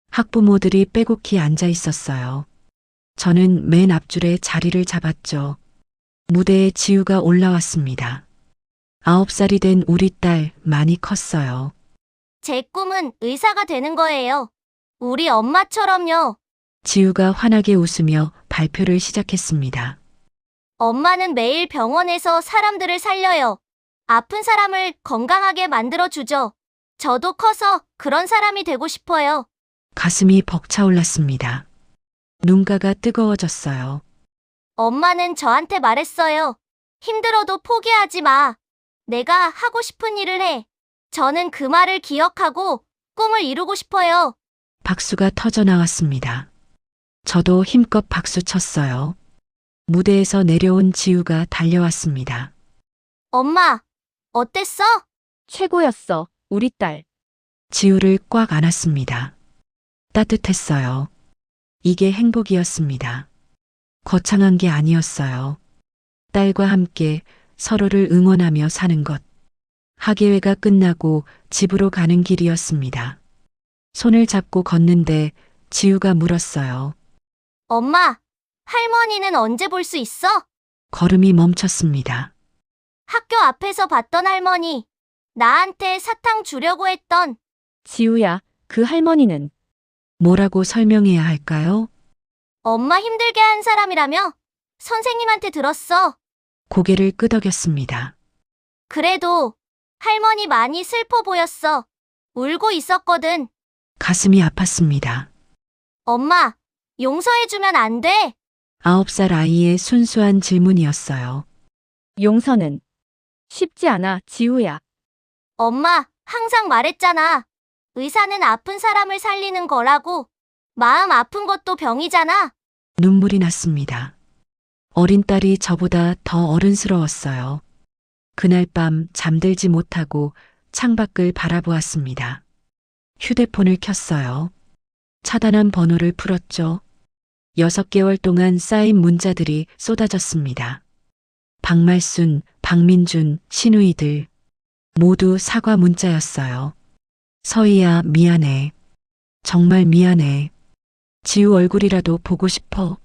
학부모들이 빼곡히 앉아 있었어요. 저는 맨 앞줄에 자리를 잡았죠. 무대에 지우가 올라왔습니다. 9살이 된 우리 딸 많이 컸어요.
제 꿈은 의사가 되는 거예요. 우리 엄마처럼요.
지우가 환하게 웃으며 발표를 시작했습니다.
엄마는 매일 병원에서 사람들을 살려요. 아픈 사람을 건강하게 만들어주죠. 저도 커서 그런 사람이 되고 싶어요.
가슴이 벅차올랐습니다. 눈가가 뜨거워졌어요.
엄마는 저한테 말했어요. 힘들어도 포기하지 마. 내가 하고 싶은 일을 해. 저는 그 말을 기억하고 꿈을 이루고 싶어요.
박수가 터져 나왔습니다. 저도 힘껏 박수 쳤어요. 무대에서 내려온 지우가 달려왔습니다.
엄마, 어땠어?
최고였어, 우리 딸.
지우를 꽉 안았습니다. 따뜻했어요. 이게 행복이었습니다. 거창한 게 아니었어요. 딸과 함께 서로를 응원하며 사는 것. 학예회가 끝나고 집으로 가는 길이었습니다. 손을 잡고 걷는데 지우가 물었어요.
엄마, 할머니는 언제 볼 수 있어?
걸음이 멈췄습니다.
학교 앞에서 봤던 할머니. 나한테 사탕 주려고 했던.
지우야, 그 할머니는
뭐라고 설명해야 할까요?
엄마 힘들게 한 사람이라며? 선생님한테 들었어.
고개를 끄덕였습니다.
그래도 할머니 많이 슬퍼 보였어. 울고 있었거든.
가슴이 아팠습니다.
엄마, 용서해주면 안 돼.
9살 아이의 순수한 질문이었어요.
용서는 쉽지 않아, 지우야.
엄마, 항상 말했잖아. 의사는 아픈 사람을 살리는 거라고. 마음 아픈 것도 병이잖아.
눈물이 났습니다. 어린 딸이 저보다 더 어른스러웠어요. 그날 밤 잠들지 못하고 창밖을 바라보았습니다. 휴대폰을 켰어요. 차단한 번호를 풀었죠. 6개월 동안 쌓인 문자들이 쏟아졌습니다. 박말순, 박민준, 신우이들 모두 사과 문자였어요. 서희야, 미안해. 정말 미안해. 지우 얼굴이라도 보고 싶어.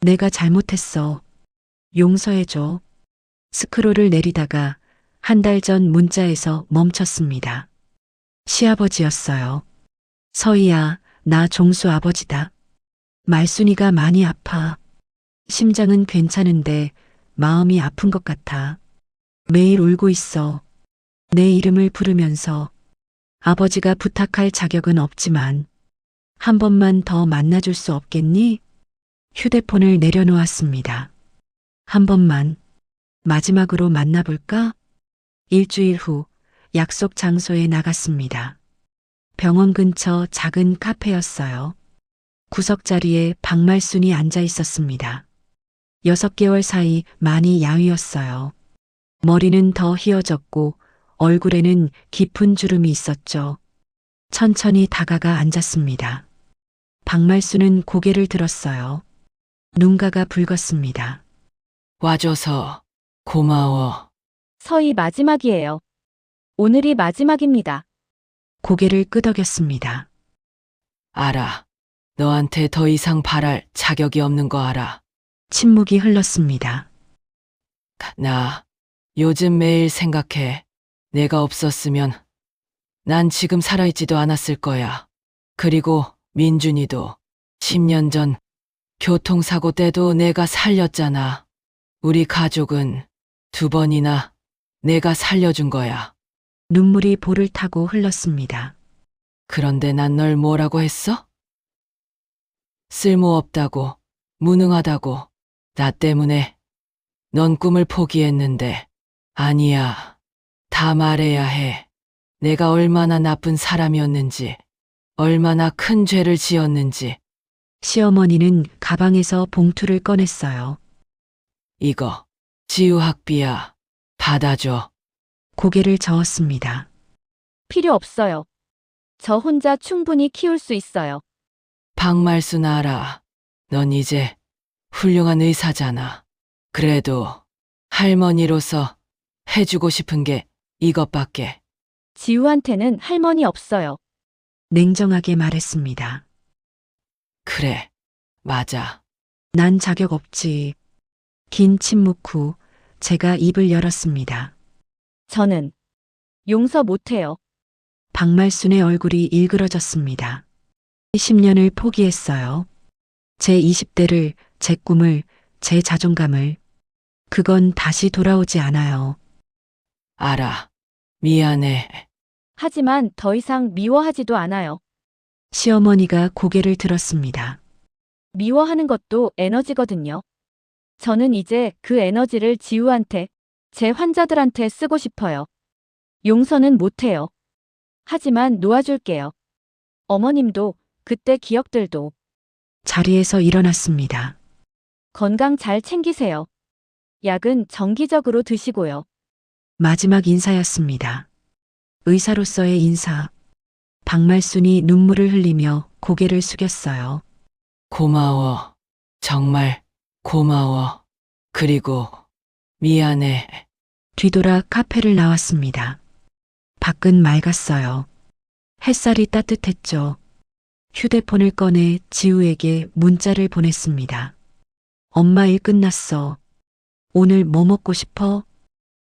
내가 잘못했어. 용서해줘. 스크롤을 내리다가 한 달 전 문자에서 멈췄습니다. 시아버지였어요. 서희야, 나 종수 아버지다. 말순이가 많이 아파. 심장은 괜찮은데 마음이 아픈 것 같아. 매일 울고 있어. 내 이름을 부르면서. 아버지가 부탁할 자격은 없지만 한 번만 더 만나줄 수 없겠니? 휴대폰을 내려놓았습니다. 한 번만 마지막으로 만나볼까? 일주일 후 약속 장소에 나갔습니다. 병원 근처 작은 카페였어요. 구석자리에 박말순이 앉아 있었습니다. 6개월 사이 많이 야위었어요. 머리는 더 휘어졌고 얼굴에는 깊은 주름이 있었죠. 천천히 다가가 앉았습니다. 박말순은 고개를 들었어요. 눈가가 붉었습니다.
와줘서 고마워.
서희 마지막이에요. 오늘이 마지막입니다.
고개를 끄덕였습니다.
알아. 너한테 더 이상 바랄 자격이 없는 거 알아.
침묵이 흘렀습니다.
나 요즘 매일 생각해. 내가 없었으면 난 지금 살아있지도 않았을 거야. 그리고 민준이도 10년 전 교통사고 때도 내가 살렸잖아. 우리 가족은 2번이나 내가 살려준 거야.
눈물이 볼을 타고 흘렀습니다.
그런데 난 널 뭐라고 했어? 쓸모없다고, 무능하다고, 나 때문에 넌 꿈을 포기했는데 아니야. 다 말해야 해. 내가 얼마나 나쁜 사람이었는지, 얼마나 큰 죄를 지었는지.
시어머니는 가방에서 봉투를 꺼냈어요.
이거 지우 학비야. 받아줘.
고개를 저었습니다.
필요 없어요. 저 혼자 충분히 키울 수 있어요.
박말순 알아. 넌 이제 훌륭한 의사잖아. 그래도 할머니로서 해주고 싶은 게 이것밖에.
지우한테는 할머니 없어요.
냉정하게 말했습니다.
그래, 맞아.
난 자격 없지. 긴 침묵 후 제가 입을 열었습니다.
저는 용서 못해요.
박말순의 얼굴이 일그러졌습니다. 10년을 포기했어요. 제 20대를, 제 꿈을, 제 자존감을. 그건 다시 돌아오지 않아요.
알아. 미안해.
하지만 더 이상 미워하지도 않아요.
시어머니가 고개를 들었습니다.
미워하는 것도 에너지거든요. 저는 이제 그 에너지를 지우한테, 제 환자들한테 쓰고 싶어요. 용서는 못해요. 하지만 놓아줄게요. 어머님도, 그때 기억들도.
자리에서 일어났습니다.
건강 잘 챙기세요. 약은 정기적으로 드시고요.
마지막 인사였습니다. 의사로서의 인사. 박말순이 눈물을 흘리며 고개를 숙였어요.
고마워. 정말 고마워. 그리고 미안해.
뒤돌아 카페를 나왔습니다. 밖은 맑았어요. 햇살이 따뜻했죠. 휴대폰을 꺼내 지우에게 문자를 보냈습니다. 엄마 일 끝났어. 오늘 뭐 먹고 싶어?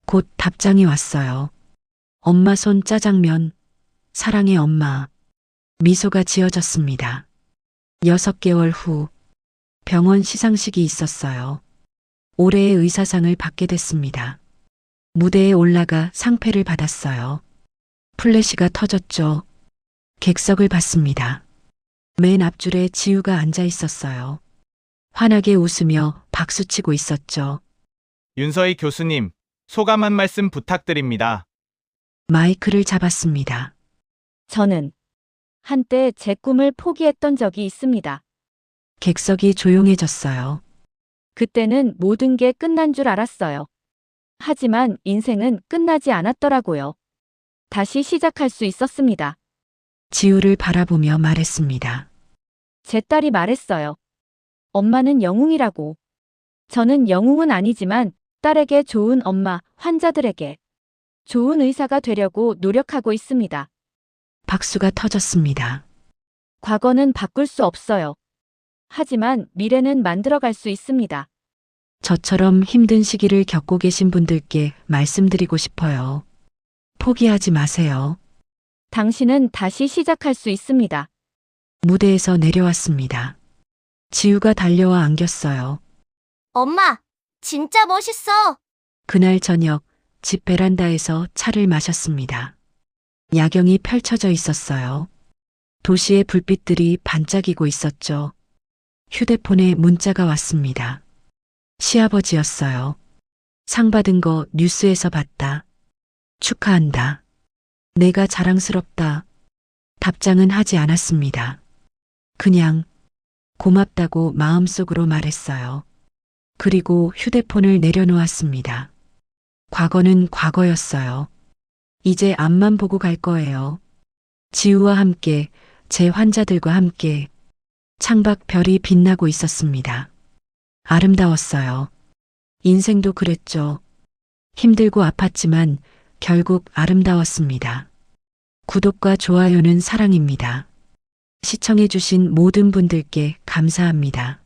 곧 답장이 왔어요. 엄마 손 짜장면. 사랑해 엄마. 미소가 지어졌습니다. 6개월 후 병원 시상식이 있었어요. 올해의 의사상을 받게 됐습니다. 무대에 올라가 상패를 받았어요. 플래시가 터졌죠. 객석을 봤습니다. 맨 앞줄에 지우가 앉아 있었어요. 환하게 웃으며 박수치고 있었죠.
윤서희 교수님, 소감 한 말씀 부탁드립니다.
마이크를 잡았습니다.
저는 한때 제 꿈을 포기했던 적이 있습니다.
객석이 조용해졌어요.
그때는 모든 게 끝난 줄 알았어요. 하지만 인생은 끝나지 않았더라고요. 다시 시작할 수 있었습니다.
지우를 바라보며 말했습니다.
제 딸이 말했어요. 엄마는 영웅이라고. 저는 영웅은 아니지만 딸에게 좋은 엄마, 환자들에게 좋은 의사가 되려고 노력하고 있습니다.
박수가 터졌습니다.
과거는 바꿀 수 없어요. 하지만 미래는 만들어갈 수 있습니다.
저처럼 힘든 시기를 겪고 계신 분들께 말씀드리고 싶어요. 포기하지 마세요.
당신은 다시 시작할 수 있습니다.
무대에서 내려왔습니다. 지우가 달려와 안겼어요.
엄마, 진짜 멋있어.
그날 저녁 집 베란다에서 차를 마셨습니다. 야경이 펼쳐져 있었어요. 도시의 불빛들이 반짝이고 있었죠. 휴대폰에 문자가 왔습니다. 시아버지였어요. 상 받은 거 뉴스에서 봤다. 축하한다. 내가 자랑스럽다. 답장은 하지 않았습니다. 그냥 고맙다고 마음속으로 말했어요. 그리고 휴대폰을 내려놓았습니다. 과거는 과거였어요. 이제 앞만 보고 갈 거예요. 지우와 함께, 제 환자들과 함께. 창밖 별이 빛나고 있었습니다. 아름다웠어요. 인생도 그랬죠. 힘들고 아팠지만 결국 아름다웠습니다. 구독과 좋아요는 사랑입니다. 시청해주신 모든 분들께 감사합니다.